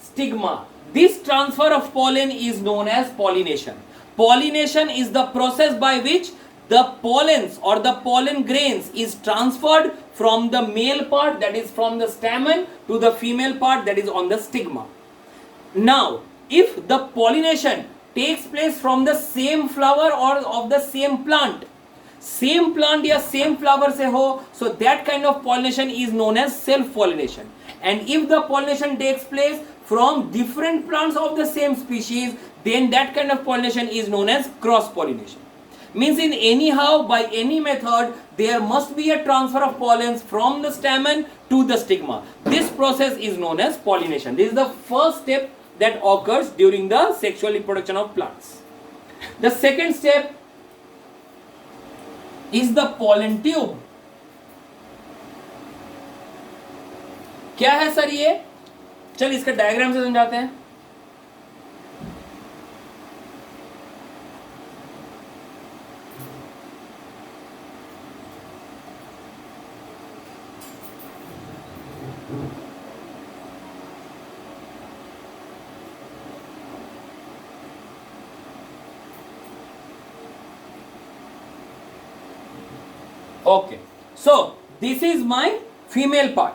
stigma. This transfer of pollen is known as pollination. Pollination is the process by which the pollens or the pollen grains is transferred from the male part, that is from the stamen, to the female part, that is on the stigma. Now, if the pollination takes place from the same flower or of the same plant या same flower से हो, so that kind of pollination is known as self pollination. And if the pollination takes place from different plants of the same species, then that kind of pollination is known as cross pollination. Means in anyhow, by any method, there must be a transfer of pollens from the stamen to the stigma. This process is known as pollination. This is the first step that occurs during the sexual reproduction of plants. The second step is the pollen tube. क्या है sir ये? चल इसका diagram से समझाते हैं. Okay, so this is my female part.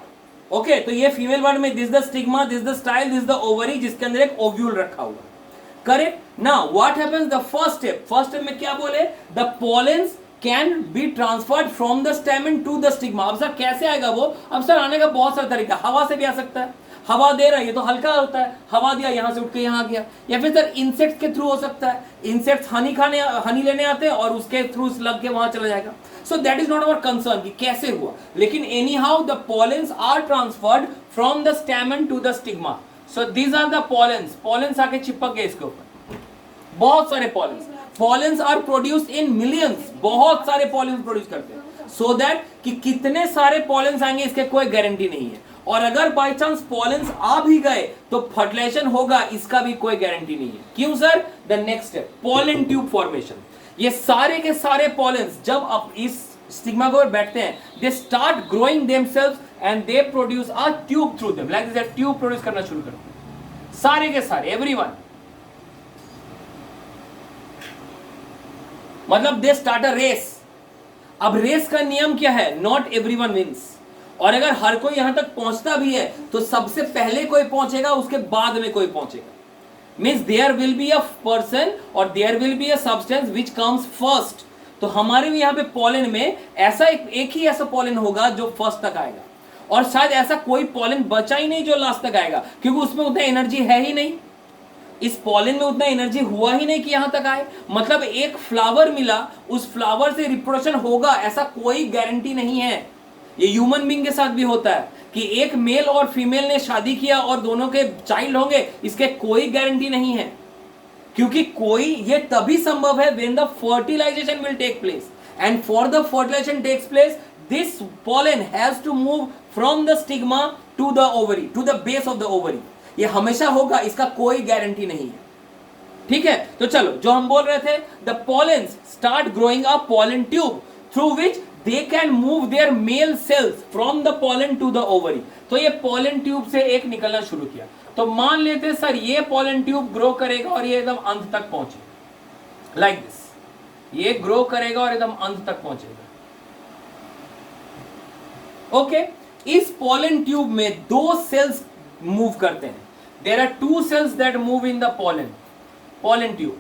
Okay, तो ये फीमेल पार्ट में this the stigma, this the style, this the ovary, जिसके अंदर एक ओव्यूल रखा हुआ. Correct. Now what happens the first step में क्या बोले? The pollens can be transferred from the stamen to the stigma. अब सर कैसे आएगा वो? अब सर आने का बहुत सारा तरीका. हवा से भी आ सकता है. हवा दे रहा है, ये तो हल्का होता है, हवा दिया यहां से उठ के यहां गया. या फिर सर इंसेक्ट के थ्रू हो सकता है. इंसेक्ट्स हनी लेने आते हैं और उसके थ्रू लग के वहां चला जाएगा. So that is not our concern कि कैसे हुआ, लेकिन anyhow the pollens are transferred from the stamen to the stigma. So these are the pollens आके चिपक गए इसके ऊपर. बहुत सारे pollens are produced in millions. बहुत सारे पोलेंस प्रोड्यूस करते हैं. सो दैट कि कितने सारे पोलेंस आएंगे इसके कोई गारंटी नहीं है. और अगर बाय चांस पोलेंस आ भी गए तो फर्टिलाइजेशन होगा, इसका भी कोई गारंटी नहीं है. क्यों sir? The next step, pollen tube formation. ये सारे के सारे पोलेंस जब आप इस स्टिग्मा को बैठते हैं, they start growing themselves and they produce a tube through them. Like this, tube produce करना शुरू करते हैं सारे के सारे, एवरीवन. मतलब दे स्टार्ट अ रेस. अब रेस का नियम क्या है? Not everyone wins. और अगर हर कोई यहां तक पहुंचता भी है तो सबसे पहले कोई पहुंचेगा, उसके बाद में कोई पहुंचेगा. Means there will be a person और there will be a substance which comes first. तो हमारे भी यहाँ पे पोलन में ऐसा एक ही ऐसा पोलन होगा जो फर्स्ट तक आएगा, और शायद ऐसा कोई पोलन बचा ही नहीं जो लास्ट तक आएगा, क्योंकि उसमें उतना एनर्जी है ही नहीं. इस पोलन में उतना एनर्जी हुआ ही नहीं कि यहां तक आए. मतलब एक फ्लावर मिला, उस फ्लावर से रिप्रोडक्शन होगा ऐसा कोई गारंटी नहीं है. ये ह्यूमन बीइंग के साथ भी होता है कि एक मेल और फीमेल ने शादी किया और दोनों के चाइल्ड होंगे, इसके कोई गारंटी नहीं है. क्योंकि कोई ये तभी संभव है when the fertilisation will take place, and for the fertilisation takes place this pollen has to move from the stigma to the ovary, to the base of the ovary. ये हमेशा होगा, इसका कोई गारंटी नहीं है. ठीक है, तो चलो जो हम बोल रहे थे, the pollens start growing a pollen tube through which they can move their male cells from the pollen to the ovary. तो ये pollen tube से एक निकलना शुरू किया. तो मान लेते सर ये pollen tube ग्रो करेगा और ये एकदम अंत तक पहुंचे, like this. ये ग्रो करेगा और एकदम अंत तक पहुंचेगा. ओके, इस pollen tube में दो सेल्स मूव करते हैं. There are two cells that move in the pollen tube.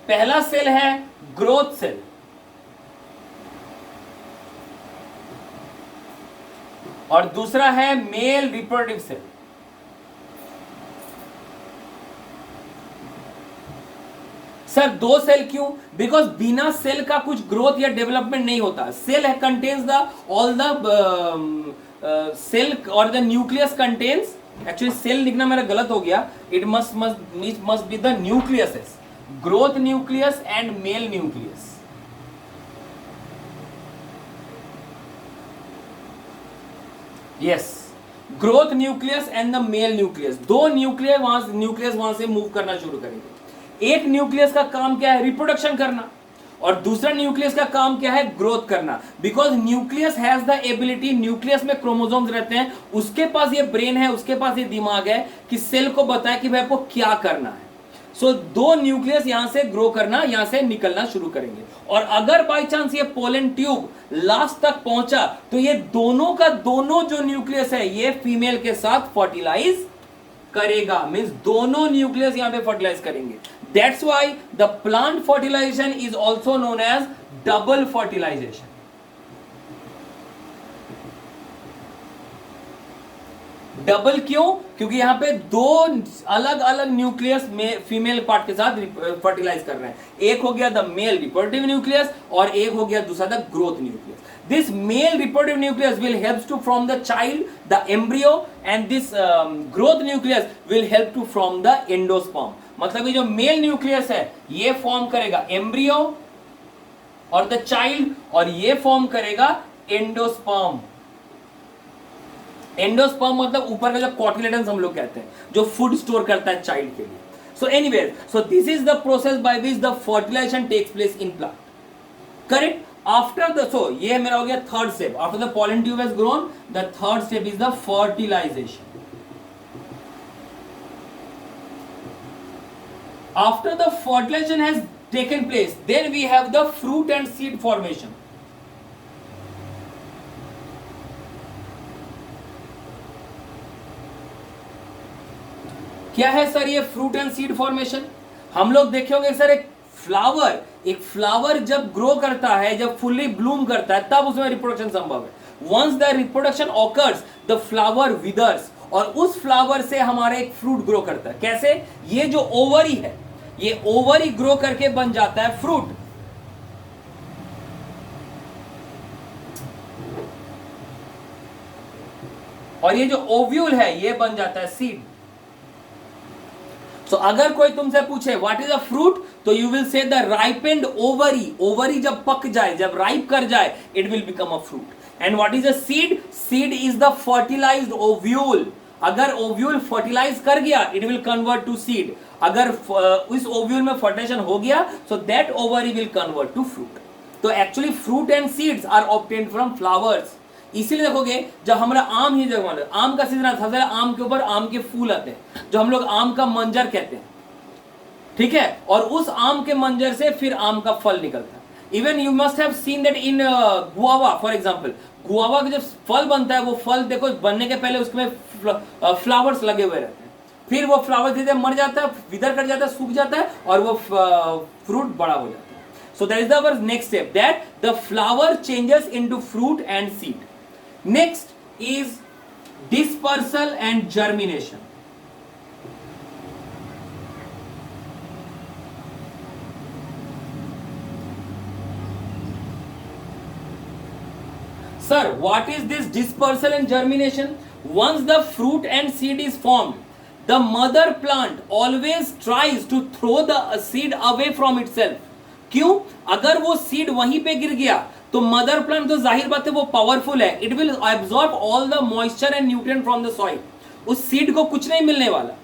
पहला सेल है ग्रोथ सेल, और दूसरा है मेल रिप्रोडक्टिव सेल. सर दो सेल क्यों? बिकॉज बिना सेल का कुछ ग्रोथ या डेवलपमेंट नहीं होता. Cell contains the all the cell और the nucleus contains. Actually cell लिखना मेरा गलत हो गया. It must be the nucleus, growth nucleus and male nucleus. Yes, growth nucleus and the male nucleus. दो न्यूक्लियस वहां से मूव करना शुरू करेंगे. एक न्यूक्लियस का काम क्या है? रिप्रोडक्शन करना. और दूसरा न्यूक्लियस का काम क्या है, ग्रोथ करना, because nucleus has the ability, nucleus में क्रोमोसोम्स रहते हैं, उसके पास ये ब्रेन है, उसके पास ये दिमाग है कि सेल को बताए कि भाई आपको क्या करना है। सो दो न्यूक्लियस यहां से ग्रो करना, यहां से निकलना शुरू करेंगे, और अगर बाई चांस ये पोलन ट्यूब लास्ट तक पहुंचा तो ये दोनों का दोनों जो न्यूक्लियस है ये फीमेल के साथ फर्टिलाइज करेगा, मींस दोनों न्यूक्लियस यहां पे फर्टिलाइज करेंगे। That's why the plant fertilisation is also known as double fertilisation. Double क्यों? क्योंकि यहां पे दो अलग अलग न्यूक्लियस में फीमेल पार्ट के साथ फर्टिलाइज कर रहे हैं, एक हो गया द मेल रिप्रोडक्टिव न्यूक्लियस और एक हो गया दूसरा the growth nucleus. This male reproductive nucleus will help to form the child, the embryo, and this growth nucleus will help to form the endosperm. मतलब ये जो मेल न्यूक्लियस है ये फॉर्म करेगा एम्ब्रियो और द चाइल्ड, और ये form करेगा एंडोस्पर्म। एंडोस्पर्म मतलब ऊपर का जो कॉटिलेडन्स हम लोग कहते हैं, जो फूड स्टोर करता है चाइल्ड के लिए। So anyways, so this is the process by which the fertilisation takes place in plant, correct. After the, so ये मेरा हो गया third step, after the pollen tube has grown, the third step is the fertilization. After the fertilization has taken place, then we have the fruit and seed formation. क्या है sir ये fruit and seed formation? हम लोग देखे होंगे sir एक flower जब grow करता है, जब फुल्ली ब्लूम करता है, तब उसमें रिप्रोडक्शन संभव है। Once the reproduction occurs the flower withers, और उस फ्लावर से हमारा एक फ्रूट ग्रो करता है। कैसे? ये जो ओवरी है, ये ओवरी ग्रो करके बन जाता है फ्रूट, और ये जो ओव्यूल है ये बन जाता है सीड। So, अगर कोई तुमसे पूछे व्हाट इज अ फ्रूट, तो you will say the ripened ovary, ovary जब पक जाए, जब राइप कर जाए, it will become a fruit. And what is a seed? Seed is the fertilized ovule. अगर ओव्यूल फर्टिलाइज कर गया, it will convert to seed. अगर इस ओव्यूल में फर्टिलाइजेशन हो गया, so that ovary will convert to fruit. तो actually fruit and seeds are obtained from flowers. इसीलिए देखोगे जब हमारा आम ही जगह, आम का सीजन आता है, आम के ऊपर आम के फूल आते हैं, जो हम लोग आम का मंजर कहते हैं, ठीक है, और उस आम के मंजर से फिर आम का फल निकलता है। Even you must have seen that in guava, for example, guava का जब फल बनता है, वो फल देखो बनने के पहले उसमें फ्लावर्स लगे हुए रहते हैं, फिर वो फ्लावर धीरे मर जाता है, विदर कर जाता है, सूख जाता है, और वो फ्रूट बड़ा हो जाता है। सो that is the next step, that the flower changes into fruit and seed. Next is dispersal and germination. Sir, what is this dispersal and germination? Once the fruit and seed is formed, the mother plant always tries to throw the seed away from itself. क्यों? अगर वो seed वहीं पे गिर गया तो mother plant तो जाहिर बात है वो पावरफुल है, it will absorb all the moisture and nutrient from the soil. उस सीड को कुछ नहीं मिलने वाला,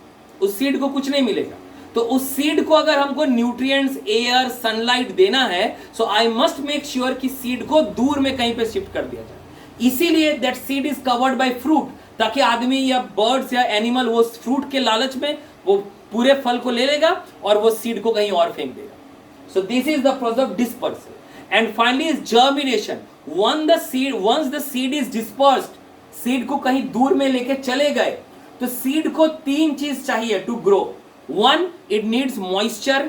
उस सीड को कुछ नहीं मिलेगा। तो उस सीड को अगर हमको न्यूट्रिएंट्स, एयर, सनलाइट देना है, सो आई मस्ट मेक श्योर कि सीड को दूर में कहीं पे शिफ्ट कर दिया जाए। इसीलिए that seed is covered bye fruit, ताकि आदमी या बर्ड्स या एनिमल वो फ्रूट के लालच में वो पूरे फल को ले लेगा और वो सीड को कहीं और फेंक देगा। So this is the process of dispersal. And finally is germination. Once the seed is dispersed, seed को कहीं दूर में लेके चले गए, तो seed को तीन चीज चाहिए to grow. One, it needs moisture.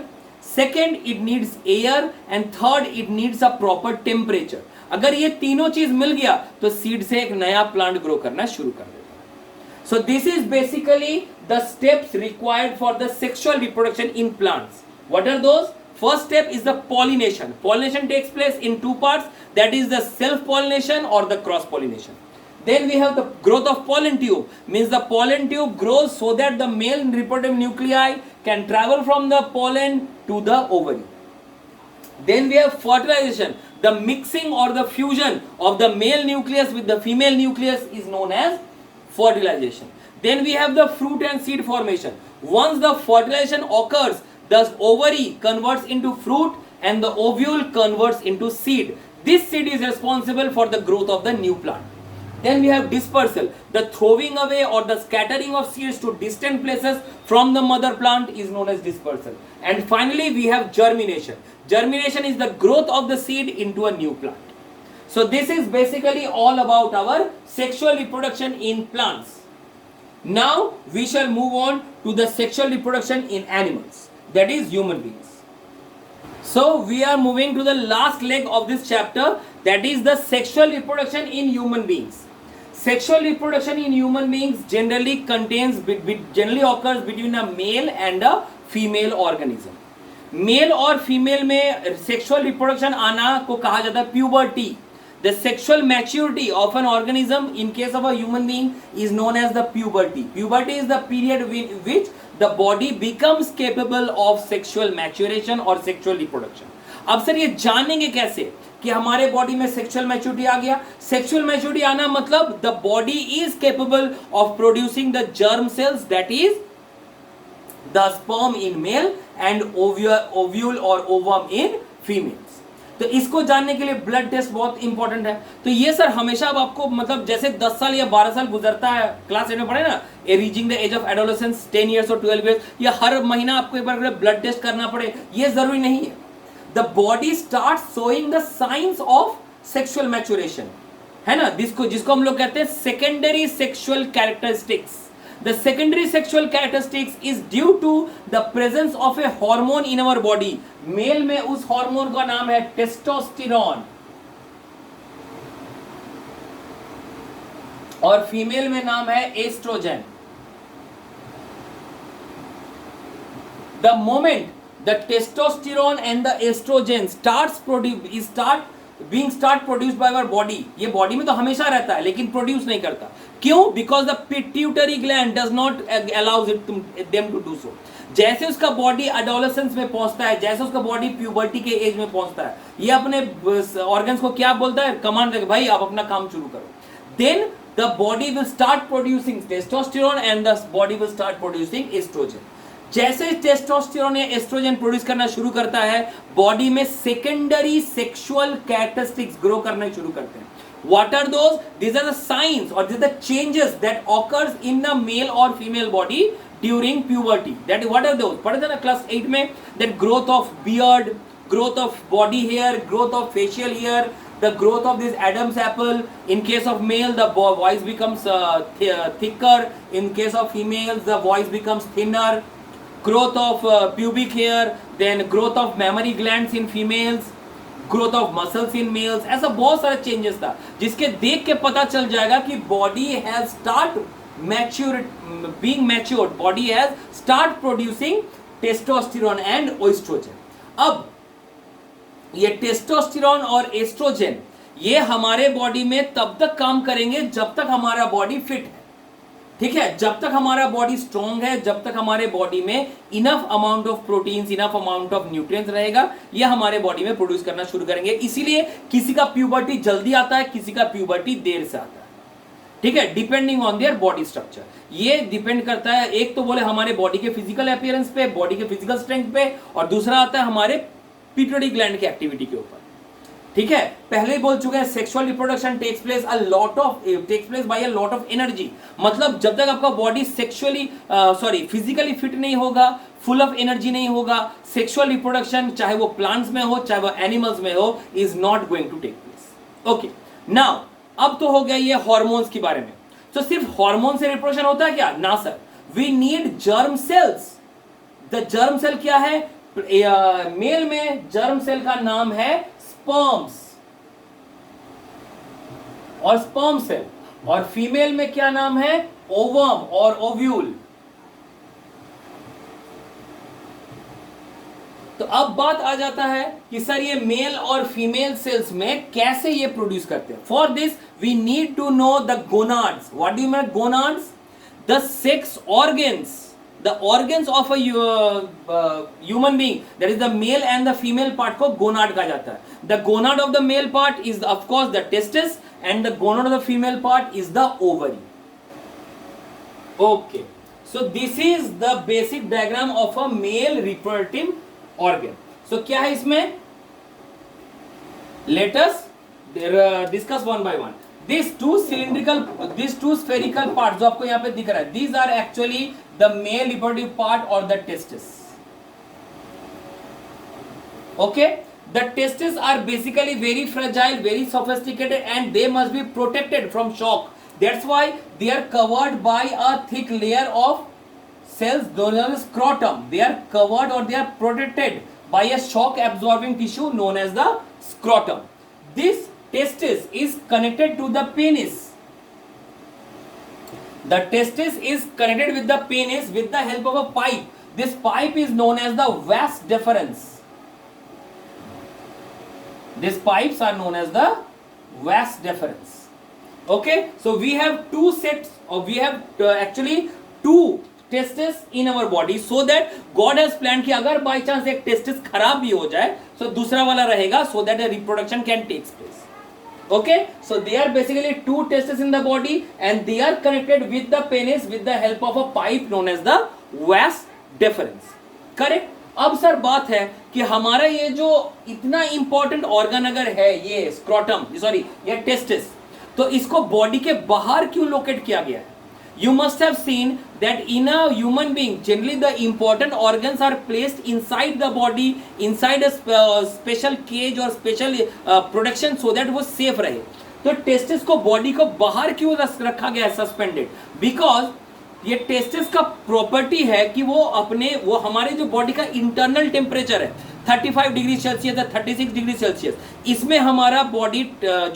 Second, it needs air. And third, it needs a proper temperature. अगर ये तीनों चीज मिल गया तो seed से एक नया प्लांट ग्रो करना शुरू कर देगा। So this is basically the steps required for the sexual reproduction in plants. What are those? First step is the pollination. Pollination takes place in two parts, that is the self-pollination or the cross-pollination. Then we have the growth of pollen tube, means the pollen tube grows so that the male reproductive nuclei can travel from the pollen to the ovary. Then we have fertilization. The mixing or the fusion of the male nucleus with the female nucleus is known as fertilization. Then we have the fruit and seed formation. Once the fertilization occurs, the ovary converts into fruit and the ovule converts into seed. This seed is responsible for the growth of the new plant. Then we have dispersal. The throwing away or the scattering of seeds to distant places from the mother plant is known as dispersal. And finally we have germination. Germination is the growth of the seed into a new plant. So this is basically all about our sexual reproduction in plants. Now we shall move on to the sexual reproduction in animals, that is human beings. So we are moving to the last leg of this chapter, that is the sexual reproduction in human beings. Sexual reproduction in human beings generally occurs between a male and a female organism. Male और female में sexual reproduction आना को कहा जाता है puberty. The sexual maturity of an organism in case of a human being is known as the puberty. Puberty is the period in which the body becomes capable of sexual maturation or sexual reproduction. अब sir ये जानेंगे कैसे कि हमारे body में sexual maturity आ गया? Sexual maturity आना मतलब the body is capable of producing the germ sales, that is the sperm in male and ovule और ओवम इन फीमेल्स. तो इसको जानने के लिए ब्लड टेस्ट बहुत इंपॉर्टेंट है. तो ये सर हमेशा अब आपको मतलब जैसे 10 साल या 12 साल गुजरता है, क्लास 8 में पढ़े ना, reaching the age of adolescence 10 years और 12 इयर्स, या हर महीना आपको एक बार ब्लड टेस्ट करना पड़े, ये जरूरी नहीं है. The body start showing the science of sexual maturation, है ना, जिसको हम लोग कहते हैं secondary sexual characteristics. The secondary sexual characteristics is due to the presence of a hormone in our body. Male में उस हार्मोन का नाम है टेस्टोस्टेरोन और फीमेल में नाम है oestrogen. The moment the testosterone and the estrogen start produced by our body, ये बॉडी में तो हमेशा रहता है लेकिन प्रोड्यूस नहीं करता. क्यों? Because the pituitary gland does not allows it them to do so. जैसे उसका बॉडी एडोलेसेंस में पहुंचता है, जैसे उसका बॉडी प्यूबर्टी के एज में पहुंचता है, ये अपने ऑर्गन्स को क्या बोलता है? कमांड देगा, भाई आप अपना काम शुरू करो. Then the body will start producing testosterone and the body will start producing oestrogen. जैसे टेस्टोस्टेरोन या एस्ट्रोजन प्रोड्यूस करना शुरू करता है, बॉडी में सेकेंडरी सेक्सुअल कैरेक्टरिस्टिक्स ग्रो करना शुरू करते हैं. What are those? These are the signs or these are the changes that occurs in the male or female body during puberty. That what are those? पढ़े थे ना class 8 में, that growth of beard, growth of body hair, growth of facial hair, the growth of this Adam's apple. In case of male, the voice becomes thicker. In case of females, the voice becomes thinner. Growth of pubic hair, then growth of mammary glands in females, growth of muscles in males. ऐसा बहुत सारे changes था जिसके देख के पता चल जाएगा कि body has start being matured, body has start producing testosterone and estrogen. अब ये टेस्टोस्टेरोन और एस्ट्रोजन ये हमारे बॉडी में तब तक काम करेंगे जब तक हमारा बॉडी फिट है. ठीक है, जब तक हमारा बॉडी स्ट्रॉन्ग है, जब तक हमारे बॉडी में enough amount of proteins, enough amount of nutrients रहेगा, ये हमारे बॉडी में प्रोड्यूस करना शुरू करेंगे. इसीलिए किसी का प्यूबर्टी जल्दी आता है, किसी का प्यूबर्टी देर से आता है. ठीक है, depending on their body structure. ये डिपेंड करता है, एक तो बोले हमारे बॉडी के फिजिकल अपीयरेंस पे, बॉडी के फिजिकल स्ट्रेंथ पे, और दूसरा आता है हमारे पिट्यूटरी ग्लैंड की एक्टिविटी के ऊपर. ठीक है, पहले ही बोल चुके हैं sexual reproduction takes place by a lot of energy. मतलब जब तक आपका बॉडी फिजिकली फिट नहीं होगा, फुल ऑफ एनर्जी नहीं होगा, सेक्सुअल रिप्रोडक्शन चाहे वो प्लांट्स में हो चाहे वो एनिमल्स में हो is not going to take place. Okay, now अब तो हो गया ये हार्मोन्स के बारे में. तो सिर्फ हार्मोन से रिप्रोडक्शन होता है क्या? ना sir, we need germ cells. The germ cell क्या है? मेल में जर्म सेल का नाम है स्पर्म्स और स्पर्म सेल, और फीमेल में क्या नाम है? ओवम और ओव्यूल. तो अब बात आ जाता है कि सर ये मेल और फीमेल सेल्स में कैसे ये प्रोड्यूस करते हैं. For this we need to know the gonads. What do you mean gonads? The sex organs, the organs of a human being, that is the male and the female part को gonad कहा जाता है. The gonad of the male part is of course the testis and the gonad of the female part is the ovary. Okay, so this is the basic diagram of a male reproductive organ. So क्या है इसमें? Let us discuss one by one. These two spherical parts जो आपको यहाँ पे दिख रहा है, these are actually the male reproductive part or the testis. Okay, the testes are basically very fragile, very sophisticated, and they must be protected from shock. That's why they are covered by a thick layer of cells known as scrotum. They are covered or they are protected by a shock absorbing tissue known as the scrotum. This testis is connected to the penis. The testis is connected with the penis with the help of a pipe. This pipe is known as the vas deferens. These pipes are known as the vas deferens. Okay, so we have two sets of, we have actually two testes in our body, so that God has planned कि अगर by chance एक testis खराब भी हो जाए तो दूसरा वाला रहेगा, so that a reproduction can take place. Okay, so they are basically two testes in the body and they are connected with the penis with the help of a pipe known as the vas deferens. Correct? अब sir बात है कि हमारा ये जो इतना important organ अगर है ये स्क्रोटम, सॉरी ये टेस्टिस, तो इसको बॉडी के बाहर क्यों लोकेट किया गया है? You must have seen that in a human being generally the important organs are placed inside the body, inside a special cage और स्पेशल प्रोटेक्शन, सो दैट वो सेफ रहे. तो टेस्टिस को बॉडी को बाहर क्यों रखा गया है सस्पेंडेड? बिकॉज ये टेस्टिस का प्रॉपर्टी है कि वो हमारे जो बॉडी का इंटरनल टेम्परेचर है 35 डिग्री सेल्सियस है, 36 डिग्री सेल्सियस, इसमें हमारा बॉडी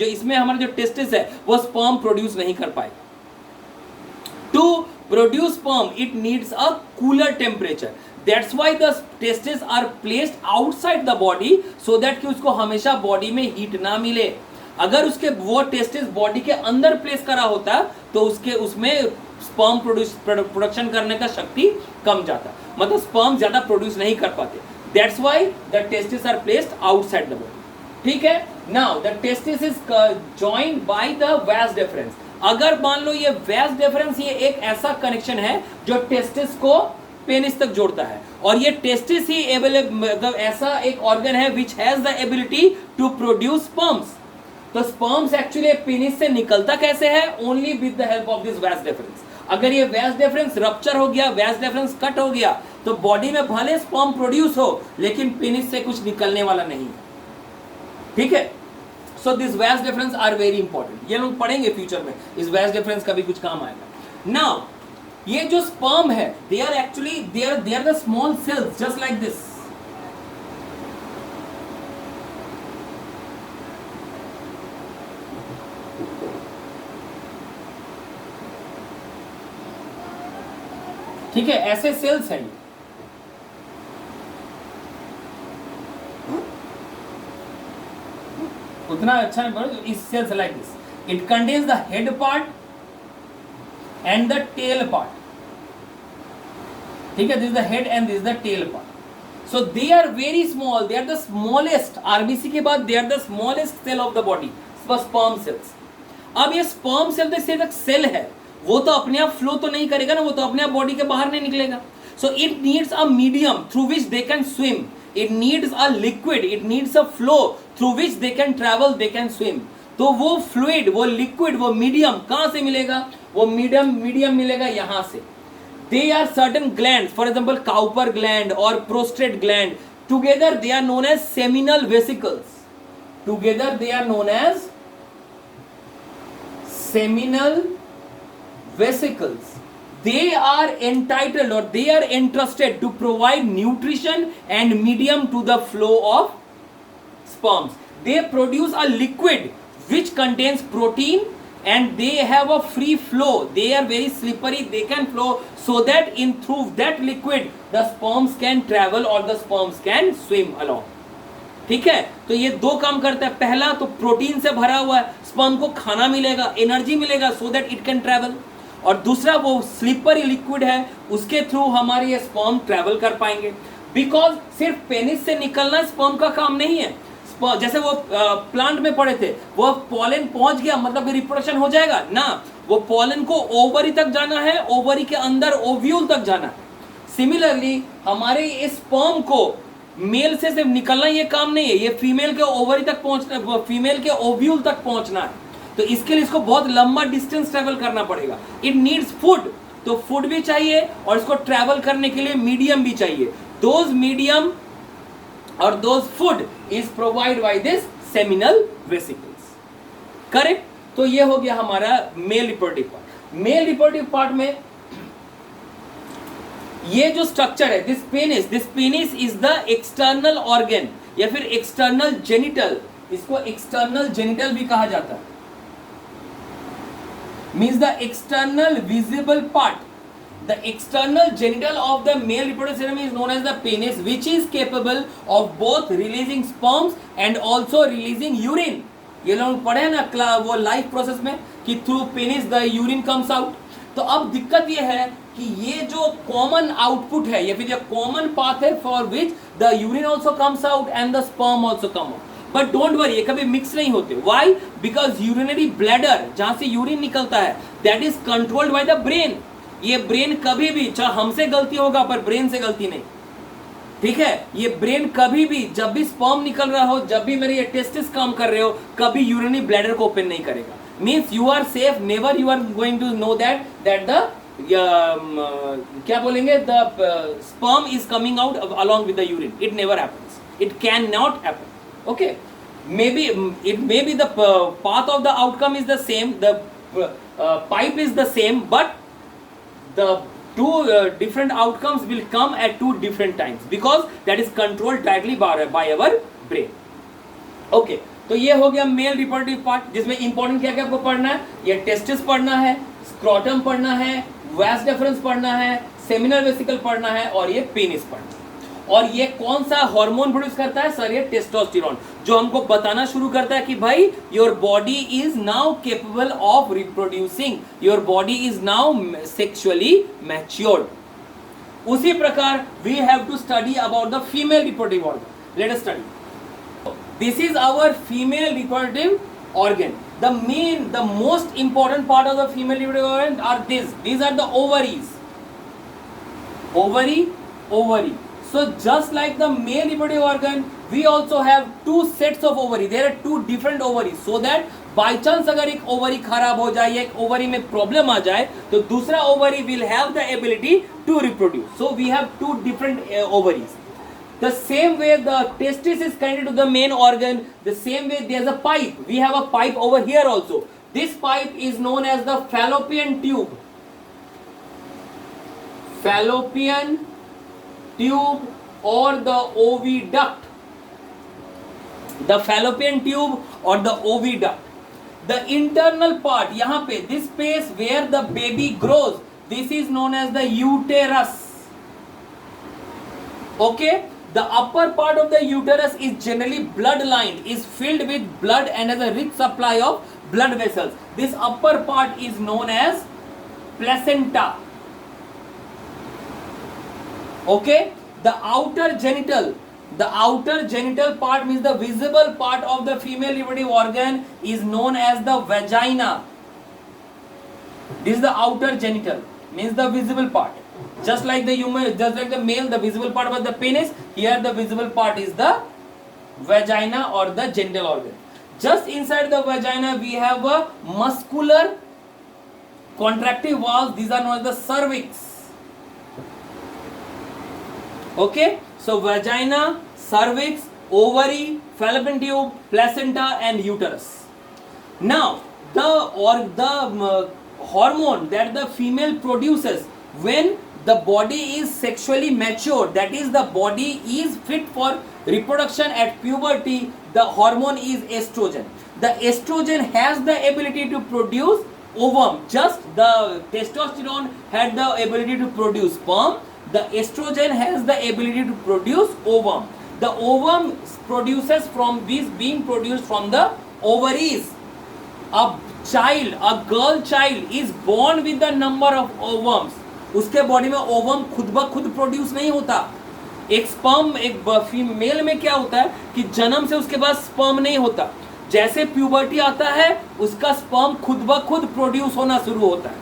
इसमें हमारा जो टेस्टिस है वो स्पर्म प्रोड्यूस नहीं कर पाएगा. To produce sperm it needs a cooler temperature. That's why the testis are placed outside the body, so that कि उसको हमेशा बॉडी में हीट ना मिले. अगर उसके वो टेस्टिस बॉडी के अंदर प्लेस करा होता तो उसमें स्पर्म प्रोडक्शन करने का शक्ति कम जाता, मतलब स्पर्म ज्यादा प्रोड्यूस नहीं कर पाते. That's why the testis are placed outside the body. ठीक है, now the testis is joined by the vas deferens. अगर मान लो ये वास डिफरेंस ये एक ऐसा कनेक्शन है जो टेस्टिस को पेनिस तक जोड़ता है, और ये टेस्टिस ही मतलब ऐसा एक ऑर्गन है which has the ability to produce sperms. तो स्पर्म्स एक्चुअली पेनिस से निकलता कैसे है? Only with the help of this vas deferens. अगर ये वास डिफरेंस रप्चर हो गया, वास डिफरेंस कट हो गया, तो बॉडी में भले स्पर्म प्रोड्यूस हो लेकिन पेनिस से कुछ निकलने वाला नहीं. ठीक है, so this vas deferens are very important. ये लोग पढ़ेंगे फ्यूचर में, इस वास डिफरेंस का भी कुछ काम आएगा. नाउ ये जो स्पर्म है they are actually they are the small cells just like this. ठीक है, ऐसे सेल्स हैं. उतना अच्छा नहीं, इस cells like this. It contains the head part and the tail part. ठीक है, this is the head and this is the tail part. So they are very small, they are the smallest. RBC के बाद they are the smallest cell of the body, sperm sales. अब ये sperm cell सिर्फ एक cell है, वो तो अपने आप फ्लो तो नहीं करेगा ना, वो तो अपने आप बॉडी के बाहर नहीं निकलेगा. So it needs a medium through which they can swim. It needs a liquid, it needs a flow through which they can travel, they can swim. तो वो फ्लूइड, वो लिक्विड, वो मीडियम कहां से मिलेगा? वो मीडियम मिलेगा यहां से. They are certain gland, for example Cowper gland और prostate gland. Together they are known as seminal vesicles. Together they are known as seminal vesicles. They are entitled or they are entrusted to provide nutrition and medium to the flow of sperms. They produce a liquid which contains protein and they have a free flow. They are very slippery, they can flow, so that in through that liquid the sperms can travel or the sperms can swim along. ठीक है, तो ये दो काम करता है. पहला तो प्रोटीन से भरा हुआ है, स्पर्म को खाना मिलेगा, एनर्जी मिलेगा, सो दैट इट कैन ट्रैवल. और दूसरा वो स्लिपरी लिक्विड है, उसके थ्रू हमारे ये स्पर्म ट्रैवल कर पाएंगे. बिकॉज सिर्फ पेनिस से निकलना स्पर्म का काम नहीं है. जैसे वो प्लांट में पड़े थे, वो पॉलन पहुंच गया मतलब रिप्रोडक्शन हो जाएगा ना, वो पॉलन को ओवरी तक जाना है, ओवरी के अंदर ओव्यूल तक जाना है. सिमिलरली हमारे इस स्पर्म को मेल से सिर्फ निकलना ये काम नहीं है, ये फीमेल के ओवरी तक पहुंचना, फीमेल के ओव्यूल तक पहुंचना है। तो इसके लिए इसको बहुत लंबा डिस्टेंस ट्रेवल करना पड़ेगा। इट नीड्स फूड, तो फूड भी चाहिए और इसको ट्रेवल करने के लिए मीडियम भी चाहिए। दोज मीडियम और those food is provide by this seminal vesicles. Correct. तो ये हो गया हमारा male reproductive part. Male reproductive part में ये जो स्ट्रक्चर है, this penis is the external organ या फिर एक्सटर्नल जेनिटल, इसको एक्सटर्नल जेनिटल भी कहा जाता है, means the external visible part. The external genital of the male reproductive system is known as the penis, which is capable of both releasing sperms and also releasing urine. ये लोग पढ़े ना वो life process में कि through penis the urine comes out. तो अब दिक्कत ये है कि ये जो कॉमन आउटपुट है या फिर जो कॉमन पाथ है for which the urine also comes out and the sperm also come out, but don't worry ये कभी मिक्स नहीं होते। व्हाई? बिकॉज यूरिनरी ब्लैडर जहां से यूरिन निकलता है that is controlled by the brain. ये ब्रेन कभी भी, चाहे हमसे गलती होगा पर ब्रेन से गलती नहीं, ठीक है। ये ब्रेन कभी भी जब भी स्पर्म निकल रहा हो, जब भी मेरे ये टेस्टिस काम कर रहे हो, कभी यूरिनरी ब्लैडर को ओपन नहीं करेगा। Means you are safe, never you are going to know that the क्या बोलेंगे, the sperm is coming out along with the urine. It never happens, it can not happen. Okay, maybe it may be the path of the outcome is the same, the pipe is the same, but the two different outcomes will come at two different times because that is controlled directly by our brain. Okay, तो ये हो गया male reproductive part, जिसमें important क्या क्या आपको पढ़ना है, ये टेस्टिस पढ़ना है, स्क्रोटम पढ़ना है, वास डिफरेंस पढ़ना है, सेमिनल वेसिकल पढ़ना है और ये पेनिस पढ़ना है। और ये कौन सा हार्मोन प्रोड्यूस करता है सर? ये टेस्टोस्टेरोन, जो हमको बताना शुरू करता है कि भाई your body is now capable of reproducing, your body is now sexually matured. उसी प्रकार we have to study about the female reproductive organ. Let us study, this is our female reproductive organ. the most important part of the female reproductive organ are these are the ovaries, ovary. So just like the male reproductive organ, we also have two sets of ovary. There are two different ovaries, so that by chance अगर एक ovary खराब हो जाए या एक ovary में problem आ जाए तो दूसरा ovary will have the ability to reproduce. So we have two different ovaries. The same way the testis is connected to the main organ, the same way there is a pipe. We have a pipe over here also. This pipe is known as the fallopian tube. Fallopian tube or the oviduct. The fallopian tube or the oviduct. The internal part, यहाँ पे this space where the baby grows, this is known as the uterus. Okay? The upper part of the uterus is generally blood lined, is filled with blood and has a rich supply of blood vessels. This upper part is known as placenta. Okay? The outer genital part means the visible part of the female reproductive organ is known as the vagina. This is the outer genital, means the visible part. Just like the male, the visible part was the penis. Here the visible part is the vagina or the genital organ. Just inside the vagina we have a muscular contractive valves. These are known as the cervix. Okay, so vagina, cervix, ovary, fallopian tube, placenta and uterus. Now the hormone that the female produces when the body is sexually mature, that is the body is fit for reproduction at puberty, the hormone is estrogen. The estrogen has the ability to produce ovum. Just the testosterone had the ability to produce sperm. The estrogen has the ability to produce ovum. The ovum produces from this, being produced from the ovaries. A girl child is born with the number of ovums. उसके body में ovum खुद ब खुद produce नहीं होता. एक sperm, एक female में क्या होता है कि जन्म से उसके पास स्पर्म नहीं होता. जैसे प्यूबर्टी आता है उसका स्पर्म खुद ब खुद प्रोड्यूस होना शुरू होता है.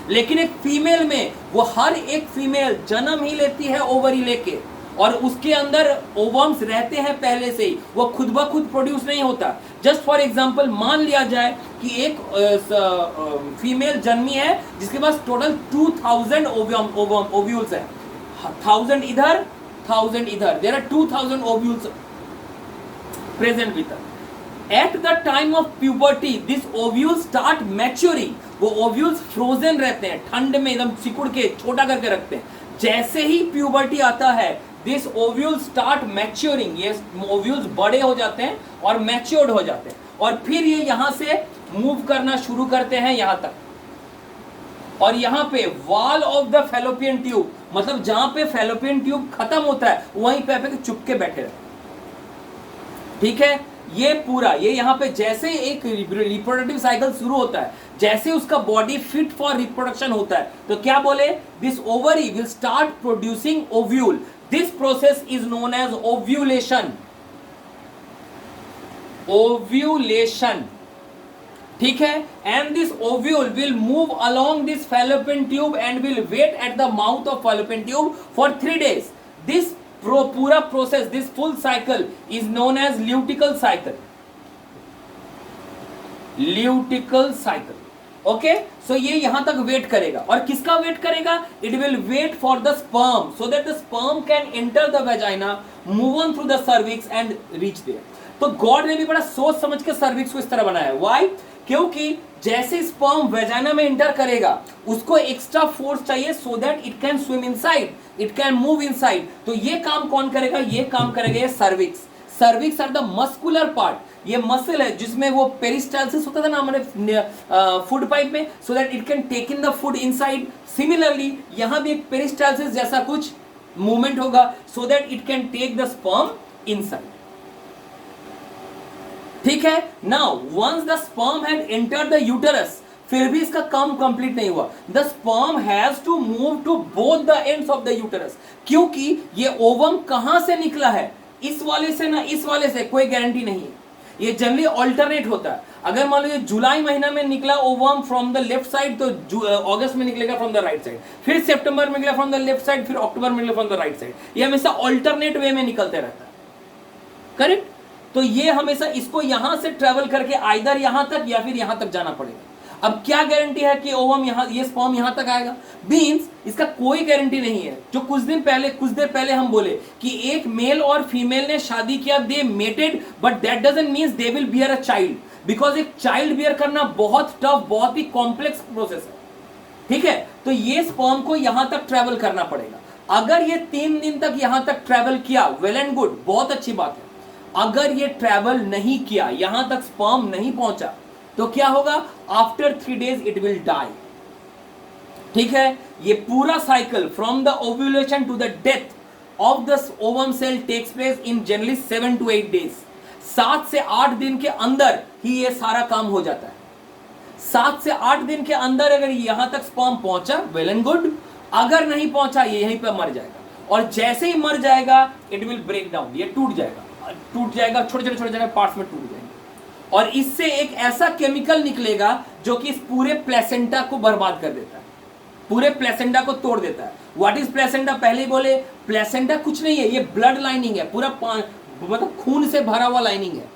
लेकिन एक फीमेल में वो हर एक फीमेल जन्म ही लेती है ओवरी लेके, और उसके अंदर ओवम्स रहते हैं पहले से ही, वो खुद ब खुद प्रोड्यूस नहीं होता। जस्ट फॉर एग्जांपल मान लिया जाए कि एक फीमेल जन्मी है जिसके पास टोटल 2000 ओव्यूल्स है, 1000 इधर 1000 इधर, there are 2000 ovules present with her. At the time of puberty this ovules start maturing, वो ओव्यूल्स फ्रोजन रहते हैं, ठंड में एकदम सिकुड़ के छोटा करके रखते हैं। जैसे ही प्यूबर्टी आता है दिस ओव्यूल्स स्टार्ट मैच्योरिंग, ये ओव्यूल्स बड़े हो जाते हैं और मैच्योर्ड हो जाते हैं, और फिर ये यहां से मूव करना शुरू करते हैं यहां तक, और यहां पे wall of the fallopian tube, मतलब जहां पे फैलोपियन ट्यूब खत्म होता है वहीं पे चुपके बैठे रहते। ठीक है, ये पूरा ये यहाँ पे जैसे एक रिप्रोडक्टिव साइकिल शुरू होता है, जैसे उसका बॉडी फिट फॉर रिप्रोडक्शन होता है, तो क्या बोले, this ovary will start producing ovule, this process is known as ovulation. Ovulation, ठीक है, and this ovule will move along this fallopian tube and will wait at the mouth of fallopian tube for 3 days। This पूरा process, this full cycle is known as luteal cycle. Luteal cycle, okay. So ये यहां तक wait करेगा, और किसका wait करेगा, it will wait for the sperm so that the sperm can enter the vagina, move on through the cervix and reach there. तो God ने भी बड़ा सोच समझ के सर्विक्स को इस तरह बनाया है। व्हाई, क्योंकि जैसे स्पर्म वेजाइना में एंटर करेगा उसको एक्स्ट्रा फोर्स चाहिए so that it can swim inside, it can move inside. तो ये काम कौन करेगा, ये काम करेगा ये cervix. Cervix are the muscular part, ये मसल है जिसमें वो पेरिस्टालसिस होता था ना हमारे फूड पाइप में, so that it can take in the food inside. Similarly यहां भी एक पेरिस्टालसिस जैसा कुछ मूवमेंट होगा so that it can take the sperm inside. ठीक है, now once the sperm had entered the uterus, फिर भी इसका काम कंप्लीट नहीं हुआ। The sperm has to move to both the ends of the uterus, क्योंकि ये ओवम कहां से निकला है, इस वाले से ना इस वाले से, कोई गारंटी नहीं है, ये जनरली ऑल्टरनेट होता है। अगर मान लो जुलाई महीना में निकला ovum from the left side, तो अगस्त में निकलेगा फ्रॉम द राइट साइड, फिर सितंबर में निकला फ्रॉम द लेफ्ट साइड, फिर अक्टूबर में निकला फ्रॉम द राइट साइड। ये हमेशा ऑल्टरनेट वे में निकलते रहता है, करेक्ट। तो ये हमेशा इसको यहां से ट्रेवल करके आइदर यहां तक या फिर यहां तक जाना पड़ेगा। अब क्या गारंटी है कि ओवम यहां, ये स्पर्म यहां तक आएगा, मींस इसका कोई गारंटी नहीं है। जो कुछ देर पहले हम बोले कि एक मेल और फीमेल ने शादी किया, they mated, but that doesn't means they will bear a child, because एक चाइल्ड बियर करना बहुत टफ, बहुत ही कॉम्प्लेक्स प्रोसेस है। ठीक है, तो ये स्पर्म को यहां तक ट्रेवल करना पड़ेगा। अगर ये 3 दिन तक यहां तक ट्रेवल किया, वेल एंड गुड, बहुत अच्छी बात है। अगर ये ट्रेवल नहीं किया, यहां तक स्पर्म नहीं पहुंचा, तो क्या होगा, after 3 days it will die. ठीक है, ये पूरा cycle from the ovulation to the death of the ovum cell takes place in generally 7 to 8 days। 7 से 8 दिन के अंदर ही ये सारा काम हो जाता है। 7 से 8 दिन के अंदर अगर यहां तक स्पर्म पहुंचा, वेल एंड गुड, अगर नहीं पहुंचा ये यहीं पर मर जाएगा, और जैसे ही मर जाएगा इट विल ब्रेक डाउन, ये टूट जाएगा, छोटे छोटे पार्ट्स में टूट जाएंगे, और इससे एक ऐसा केमिकल निकलेगा जो कि इस पूरे प्लेसेंटा को बर्बाद कर देता है, पूरे प्लेसेंटा को तोड़ देता है। व्हाट इज प्लेसेंटा, पहले ही बोले, प्लेसेंटा कुछ नहीं है, ये ब्लड लाइनिंग है, पूरा मतलब खून से भरा हुआ लाइनिंग है।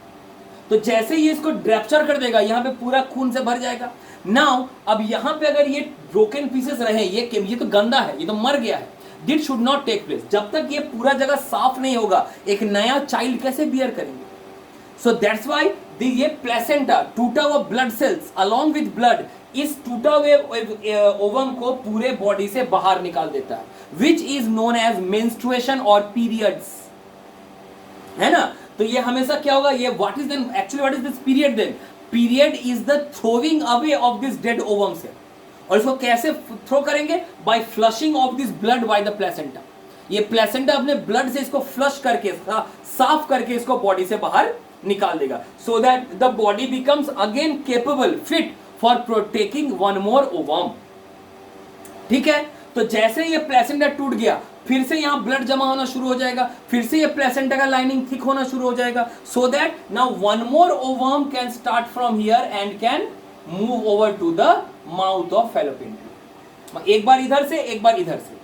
तो जैसे ही इसको ड्रैप्चर कर देगा, यहाँ पे पूरा खून से भर जाएगा। नाउ अब यहाँ पे अगर ये ब्रोकन पीसेस रहे, ये तो गंदा है, ये तो मर गया है, this should not take place. जब तक ये पूरा जगह साफ नहीं होगा, एक नया चाइल्ड कैसे बियर करेंगे। सो दैट्स व्हाई ये प्लेसेंटा, टूटा हुआ blood cells along with blood, इस टूटा हुए ओवम को पूरे बॉडी से बाहर निकाल देता है, which is known as menstruation और पीरियड्स, है ना। तो ये हमेशा क्या होगा, ये what is then actually what is this period, then period is the throwing away of this dead ovum cell. और इसको कैसे थ्रो करेंगे, by flushing off this blood by the placenta. ये प्लेसेंटा अपने ब्लड से इसको फ्लश करके, साफ करके इसको बॉडी से बाहर निकाल देगा, so that the body becomes again capable, fit for taking one more ovum. ठीक है, तो जैसे ये प्लेसेंटा टूट गया, फिर से यहां ब्लड जमा होना शुरू हो जाएगा, फिर से ये प्लेसेंटा का लाइनिंग थिक होना शुरू हो जाएगा, so that now one more ovum can start from here and can move over to the mouth of fallopian tube. एक बार इधर से, एक बार इधर से,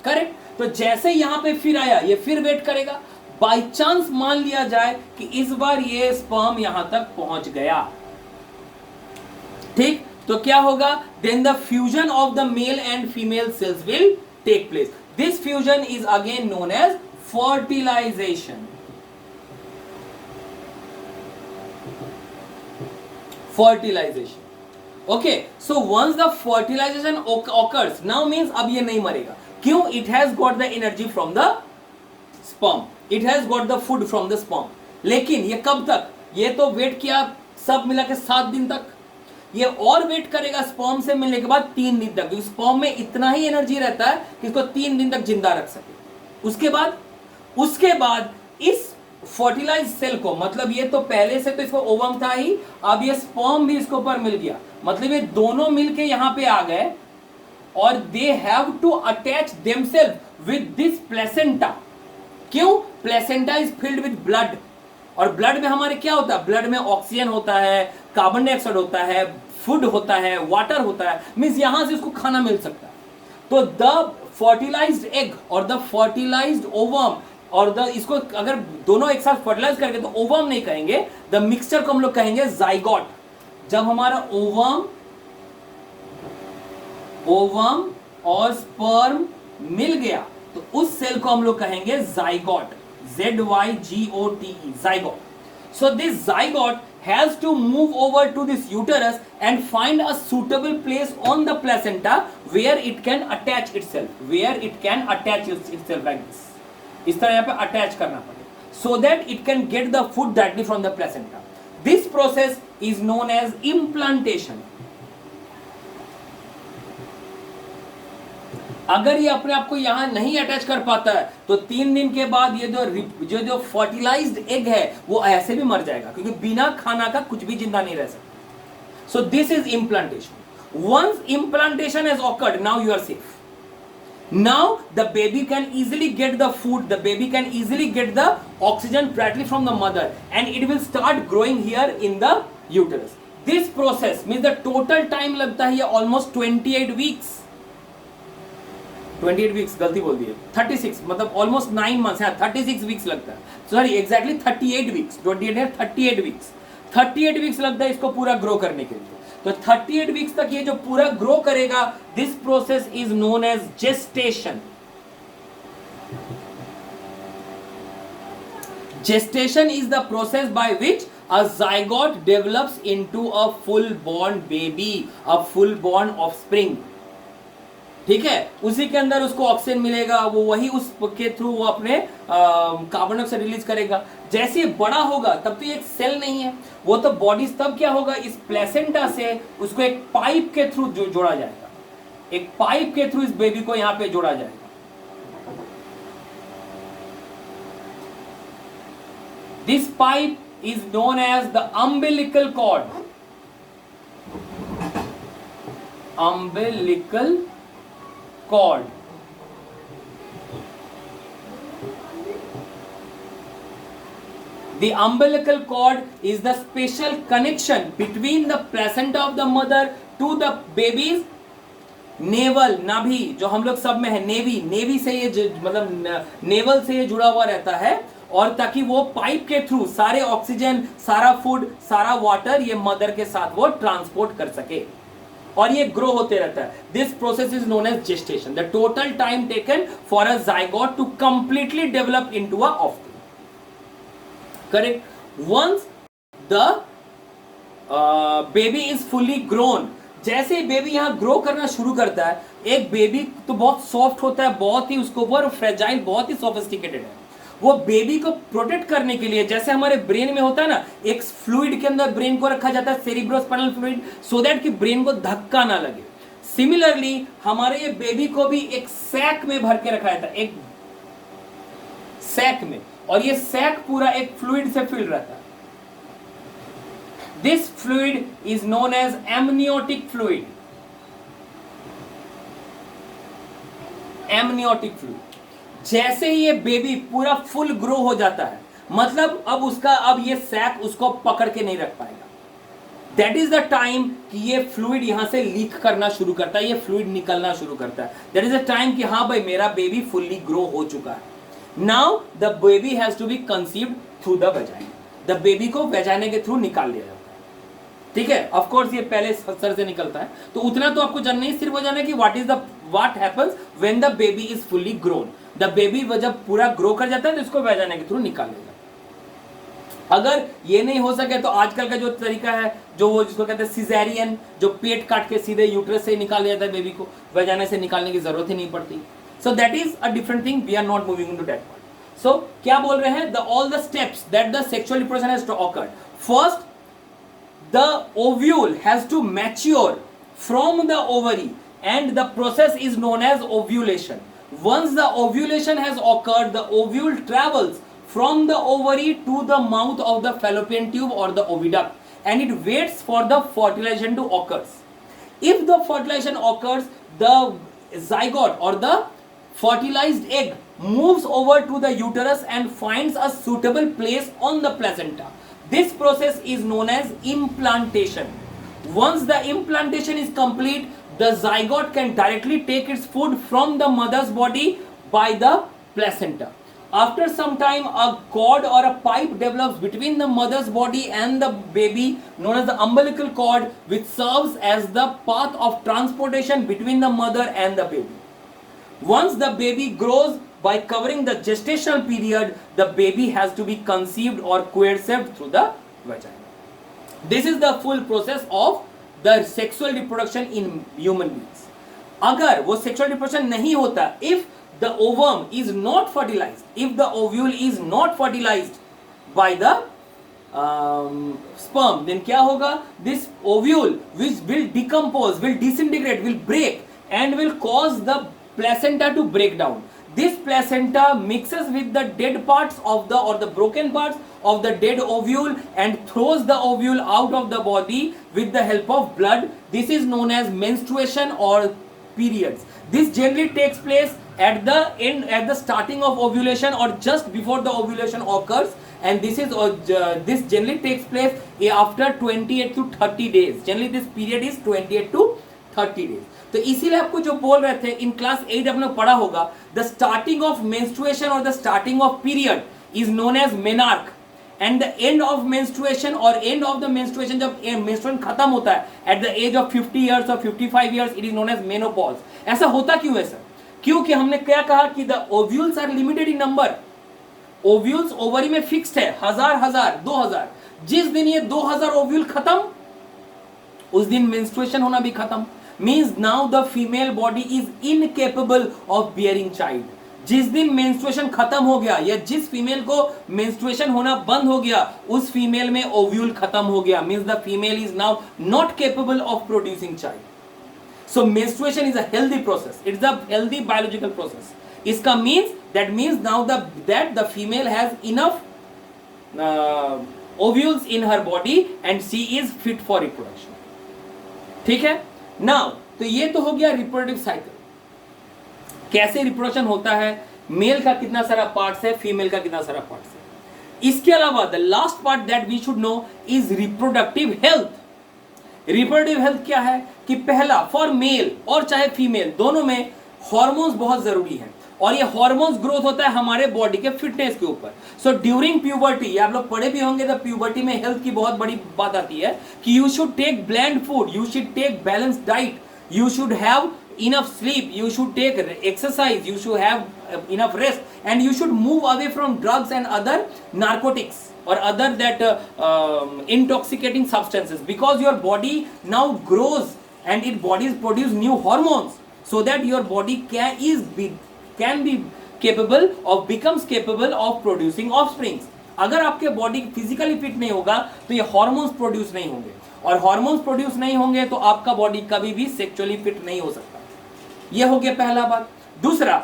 करेक्ट। तो जैसे यहां पे फिर आया, ये फिर वेट करेगा। बाय चांस मान लिया जाए कि इस बार ये स्पर्म यहां तक पहुंच गया, ठीक, तो क्या होगा, then the fusion of the male and female cells will take place. This fusion is again known as fertilisation. Fertilisation, okay. So once the fertilisation occurs, now means अब ये नहीं मरेगा, क्यों? It has got the energy from the sperm, it has got the food from the sperm. लेकिन ये कब तक? ये तो वेट किया सब मिला के 7 दिन तक, ये और वेट करेगा स्पर्म से मिलने के बाद 3 दिन तक, क्योंकि स्पर्म में इतना ही एनर्जी रहता है कि इसको 3 दिन तक जिंदा रख सके। उसके बाद इस फर्टिलाइज सेल को, मतलब ये तो पहले से तो इसको ओवम था ही, अब ये स्पर्म भी इसके ऊपर मिल गया, मतलब ये दोनों मिलके यहां पे आ गए और they have to attach themselves with this placenta. क्यों? Placenta is filled with blood, और ब्लड में हमारे क्या होता है? ब्लड में ऑक्सीजन होता है, कार्बन डाइऑक्साइड होता है, फूड होता है, वाटर होता है, मींस यहां से उसको खाना मिल सकता है। तो द फर्टिलाइज्ड एग और द फर्टिलाइज्ड ओवम, और द इसको अगर दोनों एक साथ फर्टिलाइज करके तो ओवम नहीं कहेंगे, द मिक्सचर को हम लोग कहेंगे जाइगोट। जब हमारा ओवम और स्पर्म मिल गया तो उस सेल को हम लोग कहेंगे zygote, ZYGOTE, zygote। So this zygote has to move over to this uterus and find a suitable place on the placenta where it can attach itself, like this। इस तरह यहाँ पे अटैच करना पड़ेगा, so that it can get the food directly from the placenta। This process is known as implantation। अगर ये अपने आप को यहां नहीं अटैच कर पाता है तो 3 दिन के बाद ये जो फर्टिलाइज्ड एग है वो ऐसे भी मर जाएगा, क्योंकि बिना खाना का कुछ भी जिंदा नहीं रह सकता। So this is implantation. Once implantation has occurred, now you are safe. Now the baby can easily get the food, the baby can easily get the oxygen directly from the mother, and it will start growing here in the uterus। This process means the total time लगता है ये almost 28 weeks। 28 weeks गलती बोल दी है, 36, मतलब almost 9 months है, 36 weeks लगता है, सॉरी exactly 38 weeks, 28 है 38 weeks, 38 weeks लगता है इसको पूरा ग्रो करने के लिए। तो 38 वीक्स तक ये जो पूरा ग्रो करेगा, this process is known as gestation. Gestation is the process by which a zygote develops into a full-born baby, a full-born offspring। ठीक है, उसी के अंदर उसको ऑक्सीजन मिलेगा, वो वही उसके थ्रू वो अपने कार्बन डाइऑक्साइड रिलीज करेगा। जैसे ये बड़ा होगा तब तो ये एक सेल नहीं है, वो तो बॉडी, तब क्या होगा, इस प्लेसेंटा से उसको एक पाइप के थ्रू जोड़ा जाएगा, एक पाइप के थ्रू इस बेबी को यहां पे जोड़ा जाएगा। This pipe is known as the umbilical cord. Umbilical cord। The umbilical cord is the special connection between the placenta of the mother to the baby's navel, नाभि, जो हम लोग सब में है, नेवी से ये मतलब नेवल से ये जुड़ा हुआ रहता है, और ताकि वो पाइप के थ्रू सारे ऑक्सीजन, सारा फूड, सारा वाटर ये मदर के साथ वो ट्रांसपोर्ट कर सके, और ये ग्रो होते रहता है। This process is known as gestation. The total time taken for a zygote to completely develop into a offspring. Correct. Once the baby is fully grown, जैसे बेबी यहां ग्रो करना शुरू करता है, एक बेबी तो बहुत सॉफ्ट होता है, बहुत ही उसके ऊपर फ्रेजाइल, बहुत ही सोफिस्टिकेटेड है। वो बेबी को प्रोटेक्ट करने के लिए, जैसे हमारे ब्रेन में होता है ना, एक फ्लूइड के अंदर ब्रेन को रखा जाता है, सेरिब्रोस्पाइनल फ्लूइड, सो दैट कि ब्रेन को धक्का ना लगे। सिमिलरली हमारे ये बेबी को भी एक सैक में भर के रखा जाता है, एक सैक में, और ये सैक पूरा एक फ्लूइड से फिल रहता है। This fluid is known as amniotic fluid. Amniotic fluid. जैसे ही ये बेबी पूरा फुल ग्रो हो जाता है, मतलब अब ये सैक उसको पकड़ के नहीं रख पाएगा, दैट इज द टाइम कि ये फ्लूइड यहां से लीक करना शुरू करता है, ये फ्लूइड निकलना शुरू करता है. दैट इज द टाइम कि हाँ भाई मेरा बेबी फुल्ली ग्रो हो चुका है. Now the baby has to be conceived through the vagina. The baby को वेजाइना के थ्रू निकाल लिया जाता है. ठीक है, ऑफ कोर्स ये पहले सर से निकलता है, तो उतना तो आपको जानना ही, सिर्फ हो जाना कि what happens when the baby is fully grown. The baby जब पूरा ग्रो कर जाता है तो इसको वेजाइना के थ्रू निकाल लेगा. अगर ये नहीं हो सके तो आजकल का जो तरीका है, जो वो जिसको कहते हैं सिजेरियन, जो पेट काट के सीधे यूट्रस से निकाल लिया जाता है बेबी को, वेजाइना से निकालने की जरूरत ही नहीं पड़ती. So that is a different thing, we are not moving into that part. So क्या बोल रहे हैं, all the steps that the sexual reproduction has to occur. First, the ovule has to mature from the ovary and the process is known as ovulation. Once the ovulation has occurred, the ovule travels from the ovary to the mouth of the fallopian tube or the oviduct and it waits for the fertilization to occur. If the fertilization occurs, the zygote or the fertilized egg moves over to the uterus and finds a suitable place on the placenta. This process is known as implantation. Once the implantation is complete, the zygote can directly take its food from the mother's body by the placenta. After some time, a cord or a pipe develops between the mother's body and the baby, known as the umbilical cord, which serves as the path of transportation between the mother and the baby. Once the baby grows, by covering the gestational period, the baby has to be conceived or coerced through the vagina. This is the full process of the sexual reproduction in human beings. अगर वो sexual reproduction नहीं होता, if the ovum is not fertilized, if the ovule is not fertilized by the sperm, then क्या होगा, this ovule which will decompose, will disintegrate, will break and will cause the placenta to break down. This placenta mixes with the dead parts of the or the broken parts of the dead ovule and throws the ovule out of the body with the help of blood. This is known as menstruation or periods. This generally takes place at the end, at the starting of ovulation or just before the ovulation occurs, and this generally takes place after 28 to 30 days. Generally this period is 28 to 30 days. तो इसीलिए आपको जो बोल रहे थे in class 8 आपने पढ़ा होगा, द स्टार्टिंग ऑफ मेंस्ट्रुएशन और the starting of period is known as menarche and the end of menstruation और एंड ऑफ द मेंस्ट्रुएशन, जब मेंस्ट्रुएशन खत्म होता है at the age of 50 years और 55 years, it is known as menopause. ऐसा होता क्यों है सर? क्योंकि हमने क्या कहा कि the ovules are limited in number. Ovules ovary में फिक्स्ड है, 1000 2000. जिस दिन ये 2000 ओव्यूल खत्म, उस दिन मेंस्ट्रुएशन होना भी खत्म. Means now the female body is incapable of bearing child. जिस दिन menstruation खत्म हो गया या जिस फीमेल को menstruation होना बंद हो गया, उस फीमेल में ओव्यूल खत्म हो गया. Means the female is now not capable of producing child. So menstruation is a healthy process. It's a healthy biological process. इसका means now that the female has enough ovules in her body and she is fit for reproduction. ठीक है. Now तो ये तो हो गया reproductive cycle, कैसे reproduction होता है, मेल का कितना सारा पार्ट्स है, फीमेल का कितना सारा पार्ट्स है. इसके अलावा the last part that we should know is reproductive health. Reproductive health क्या है कि पहला, फॉर मेल और चाहे फीमेल दोनों में हार्मोन्स बहुत जरूरी है और ये हार्मोन्स ग्रोथ होता है हमारे बॉडी के फिटनेस के ऊपर. सो ड्यूरिंग प्यूबर्टी, आप लोग पढ़े भी होंगे, द प्यूबर्टी में हेल्थ की बहुत बड़ी बात आती है कि you should take blend food, you should take balance diet, you should have enough sleep, you should take exercise, you should have enough rest and you should move away from drugs and other narcotics or other that intoxicating substances, because your body now grows and its bodies produce new hormones so that your body can be capable of becomes capable of producing offsprings. अगर आपके body physically fit नहीं होगा तो ये hormones produce नहीं होंगे और hormones produce नहीं होंगे तो आपका बॉडी कभी भी सेक्सुअली फिट नहीं हो सकता. ये हो गया पहला बात. दूसरा,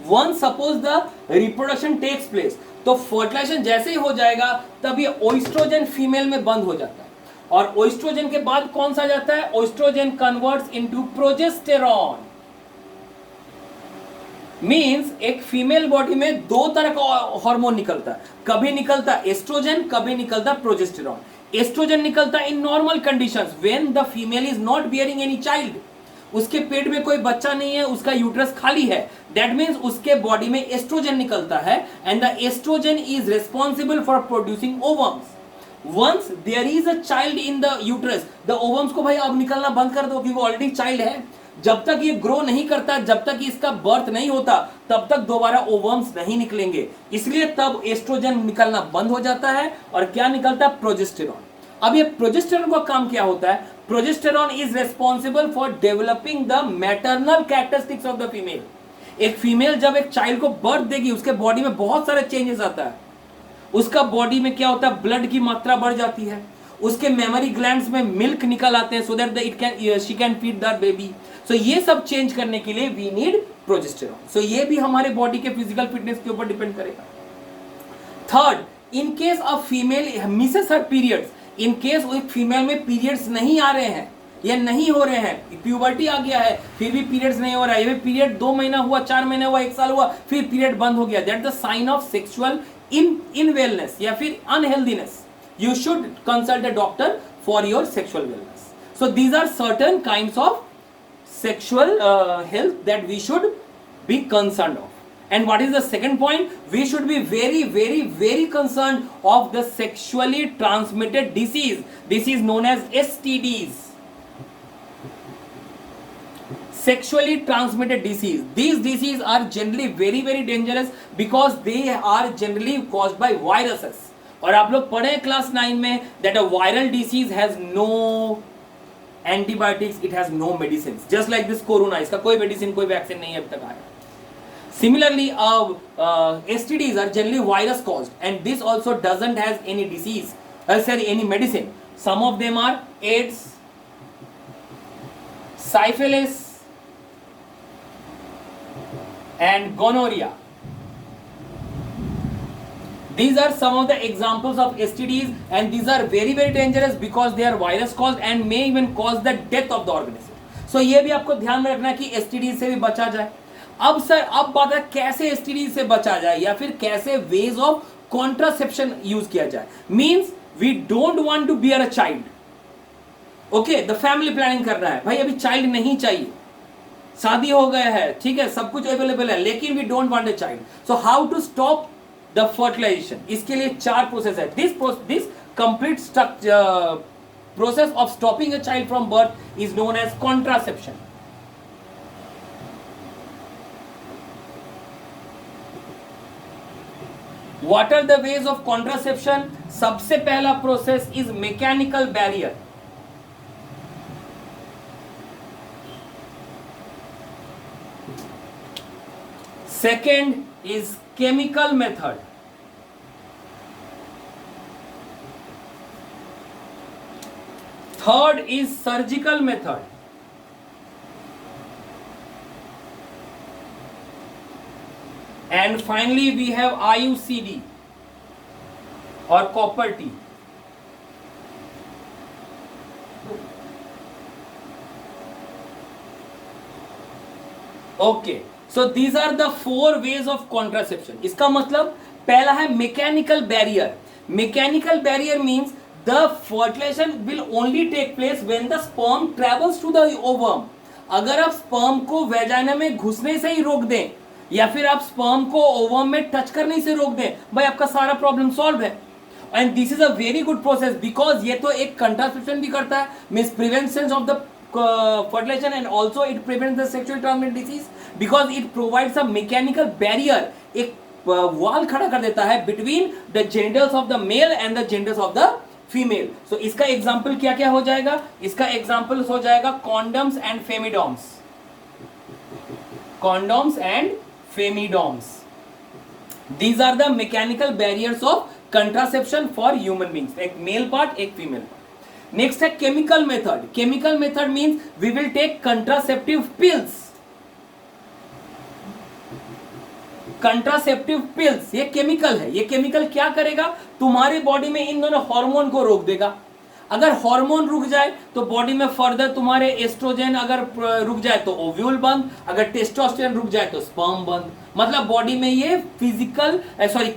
one suppose the reproduction takes place, तो फर्टिलाइजेशन जैसे ही हो जाएगा तब ये ओएस्ट्रोजन फीमेल में बंद हो जाता है और ओएस्ट्रोजन के बाद कौन सा जाता है, ओएस्ट्रोजन कन्वर्ट्स इनटू प्रोजेस्टेरॉन. मींस एक फीमेल बॉडी में दो तरह का हार्मोन निकलता है, कभी निकलता एस्ट्रोजन, कभी निकलता प्रोजेस्टेरॉन. एस्ट्रोजन निकलता है in normal conditions when the female is not bearing any child, उसके पेट में कोई बच्चा नहीं है, उसका यूट्रस खाली है, दैट मीन्स उसके बॉडी में एस्ट्रोजन निकलता है and the estrogen is responsible for producing ovums. Once there is a child in the uterus, the ovums को भाई अब निकलना बंद कर दो क्योंकि वो ऑलरेडी चाइल्ड है। जब तक ये ग्रो नहीं करता, जब तक इसका बर्थ नहीं होता, तब तक दोबारा ओवम्स नहीं निकलेंगे, इसलिए तब एस्ट्रोजन निकलना बंद हो जाता है और क्या निकलता है, प्रोजेस्टेरॉन। अब ये प्रोजेस्टेरॉन का काम क्या होता है, progesterone is responsible for developing the maternal characteristics of the female. एक फीमेल जब एक चाइल्ड को बर्थ देगी, उसके बॉडी में बहुत सारे चेंजेस आता है, उसका बॉडी में क्या होता है, ब्लड की मात्रा बढ़ जाती है, उसके मेमोरी ग्लैंड्स में मिल्क निकल आते हैं so that it can she can feed the baby. So ये सब चेंज करने के लिए वी नीड प्रोजेस्टेरॉन। सो ये भी हमारे बॉडी के फिजिकल फिटनेस के ऊपर डिपेंड करेगा। Third, in case of female Mrs her periods, in case एक फीमेल में पीरियड्स नहीं आ रहे हैं या नहीं हो रहे हैं, प्यूबर्टी आ गया है फिर भी पीरियड्स नहीं हो रहा है, पीरियड 2 महीना हुआ, 4 महीना हुआ, 1 साल हुआ, फिर पीरियड बंद हो गया, that the sign of sexual unwellness या फिर अनहेल्दीनेस। You should consult a doctor for your sexual wellness. So these are certain kinds of sexual health that we should be concerned of. And what is the second point? We should be very, very, very concerned of the sexually transmitted disease. This is known as STDs. Sexually transmitted disease. These diseases are generally very, very dangerous because they are generally caused by viruses. और आप लोग पढ़े class 9 में that a viral disease has no antibiotics, it has no medicine, just like this corona, इसका कोई medicine कोई vaccine नहीं अभी तक आया। Similarly STDs are generally virus caused and this also doesn't has any disease, any medicine. Some of them are AIDS, syphilis and gonorrhea. These are some of the examples of STDs and these are very, very dangerous because they are virus caused and may even cause the death of the organism. So ये भी आपको ध्यान में रखना है कि STD से भी बचा जाए। अब सर अब बात है कैसे STD से बचा जाए या फिर कैसे वेज ऑफ कॉन्ट्रासेप्शन यूज किया जाए। Means we don't want to bear a child, okay, the family planning करना है, भाई अभी चाइल्ड नहीं चाहिए, शादी हो गया है, ठीक है, सब कुछ अवेलेबल है, लेकिन we don't want a child. So how to stop the fertilization, इसके लिए 4 प्रोसेस है। This complete process of stopping a child from birth is known as contraception. What are the ways of contraception? सबसे पहला process is mechanical barrier. Second is chemical method. Third is surgical method. And finally we have IUCD or copper T. Okay. So these are the 4 ways of contraception. इसका मतलब पहला है mechanical barrier. Mechanical barrier means the fertilisation will only take place when the sperm travels to the ovum. अगर आप sperm को vagina में घुसने से ही रोक दें या फिर आप स्पर्म को ओवम में टच करने से रोक दें, भाई आपका सारा प्रॉब्लम सॉल्व है। And this is a very good process because ये तो एक कंट्रासेप्शन भी करता है, means prevention of the fertilization and also it prevents the sexually transmitted disease because it provides a mechanical barrier, एक wall खड़ा कर देता है between the genitals of the male and the genitals of the female. So इसका example क्या क्या हो जाएगा? इसका एग्जाम्पल हो जाएगा condoms and femidoms. Condoms and femidoms. These are the mechanical barriers of contraception for human beings. एक male part, एक female part. नेक्स्ट है chemical method. Chemical method means we will take contraceptive pills. Contraceptive pills ये chemical है। ये chemical क्या करेगा? तुम्हारे body में इन दोनों हार्मोन को रोक देगा। अगर हार्मोन रुक जाए तो बॉडी में फर्दर तुम्हारे एस्ट्रोजन अगर रुक जाए तो ओव्यूल बंद, अगर टेस्टोस्टेरोन रुक जाए तो स्पर्म बंद। मतलब बॉडी में ये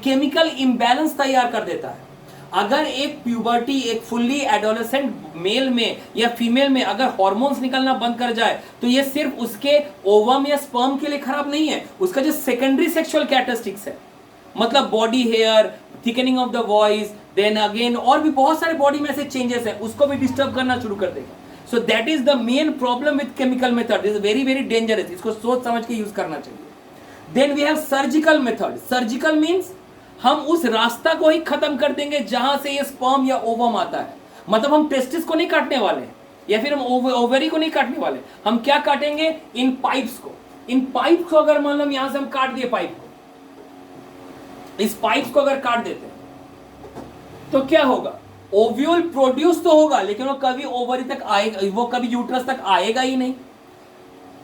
केमिकल इम्बैलेंस तैयार कर देता है। अगर एक प्यूबर्टी, एक फुल्ली एडोलेसेंट मेल में या फीमेल में अगर हार्मोन्स निकलना बंद कर जाए तो ये सिर्फ उसके ओवम या स्पर्म के लिए खराब नहीं है, उसका जो सेकेंडरी सेक्सुअल कैरेक्टरिस्टिक्स है, मतलब body hair, thickening of the voice, then again और भी बहुत सारे बॉडी में ऐसे चेंजेस है, उसको भी डिस्टर्ब करना शुरू कर देगा. So that is the main problem with chemical method. Is very very dangerous. इसको सोच समझ के यूज करना चाहिए. Then we have surgical method. Surgical means हम उस रास्ता को ही खत्म कर देंगे जहां से ये स्पर्म या ओवम आता है. मतलब हम टेस्टिस को नहीं काटने वाले हैं या फिर हम ओवरी को नहीं काटने वाले. हम क्या काटेंगे? इन पाइप्स को. इन पाइप को अगर मान लो यहां से हम काट दिए पाइप को, इस पाइप्स को अगर काट देते हैं तो क्या होगा? ओव्यूल प्रोड्यूस तो होगा लेकिन वो कभी ओवरी तक आएगा, वो कभी यूट्रस तक आएगा ही नहीं.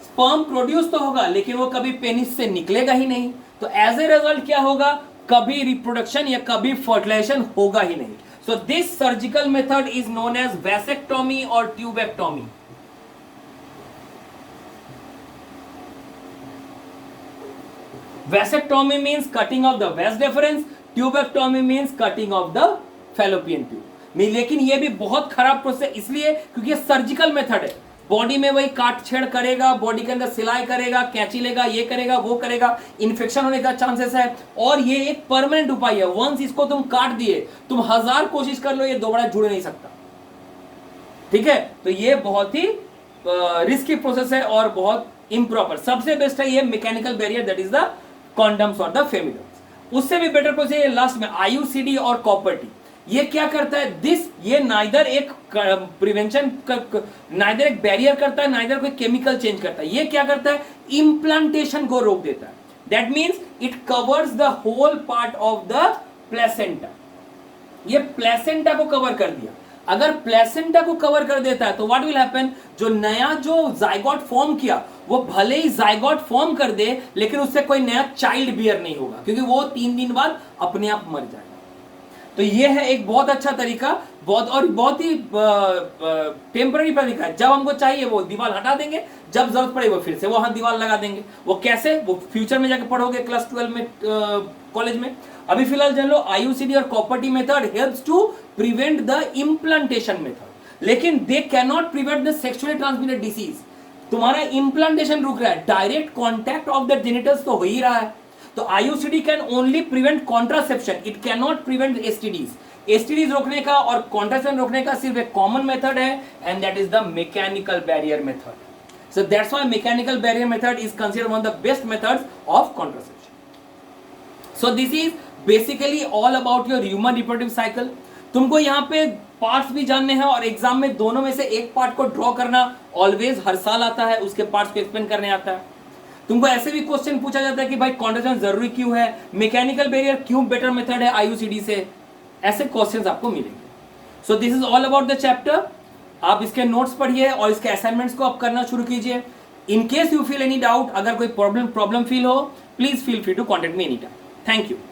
स्पर्म प्रोड्यूस तो होगा लेकिन वो कभी पेनिस से निकलेगा ही नहीं. तो एज ए रिजल्ट क्या होगा? कभी रिप्रोडक्शन या कभी फर्टिलाइजेशन होगा ही नहीं. So this surgical method is known as vasectomy और tubectomy. Vasectomy means cutting off the vas deferens, tubectomy means cutting off the fallopian tube. लेकिन ये भी बहुत खराब प्रोसेस इसलिए क्योंकि ये सर्जिकल मेथड है. बॉडी में वही काट छेड़ करेगा, बॉडी के अंदर सिलाई करेगा, कैंची लेगा, ये करेगा, वो करेगा, इन्फेक्शन होने का चांसेस है. और ये एक परमानेंट उपाय है. वंस इसको तुम काट दिए, तुम 1000 कोशिश कर लो, ये दोबारा जुड़ नहीं सकता. ठीक है, तो ये बहुत ही रिस्की प्रोसेस है और बहुत इम्प्रॉपर. सबसे बेस्ट है ये mechanical barrier, that is the condoms और द फेमिडम्स. उससे भी बेटर प्रोसेस है लास्ट में आईयूसीडी और कॉपर टी. ये क्या करता है? ये नाइदर एक प्रिवेंशन, नाइदर एक बैरियर करता है, नाइदर कोई केमिकल चेंज करता है. ये क्या करता है? इम्प्लांटेशन को रोक देता है. That means it covers the whole part of the placenta. ये प्लेसेंटा को कवर कर दिया. अगर प्लेसेंटा को कवर कर देता है तो व्हाट विल हैपन? जो नया जो जाइगोट फॉर्म किया वो भले ही जाइगोट फॉर्म कर दे लेकिन उससे कोई नया चाइल्ड बियर नहीं होगा क्योंकि वो 3 दिन बाद अपने आप मर जाएगा. तो ये है एक बहुत अच्छा तरीका, बहुत ही टेम्पररी तरीका है. जब हमको चाहिए वो दीवार हटा देंगे, जब जरूरत पड़े वो फिर से वहां दीवार लगा देंगे. वो कैसे? वो फ्यूचर में जाके पढ़ोगे क्लास 12 में, कॉलेज में. अभी फिलहाल जान लो आईयूसीडी और copper T method helps to prevent the implantation method, लेकिन they can not prevent the sexually transmitted disease. तुम्हारा इम्प्लांटेशन रुक रहा है, direct contact of the genitals तो हो ही रहा है. तो IUCD can only prevent contraception, it can not prevent STDs. STDs रोकने का और कॉन्ट्रासेप्शन रोकने का सिर्फ एक कॉमन मेथड है and that is the mechanical barrier method. So that's why mechanical barrier method is considered one of the best methods of contraception. So this is basically all about your human reproductive cycle. तुमको यहाँ पे parts भी जानने हैं और exam में दोनों में से एक पार्ट को ड्रॉ करना ऑलवेज हर साल आता है, उसके पार्ट्स को एक्सप्लेन करने आता है. तुमको ऐसे भी क्वेश्चन पूछा जाता है कि भाई कॉन्ट्रासेप्शन जरूरी क्यों है, मैकेनिकल बैरियर क्यों बेटर मेथड है आईयूसीडी से. ऐसे क्वेश्चंस आपको मिलेंगे. सो this is all about the chapter. आप इसके नोट्स पढ़िए और इसके असाइनमेंट्स को आप करना शुरू कीजिए. In case you feel any doubt, अगर कोई प्रॉब्लम फील हो, please feel free to contact me any time. Thank you.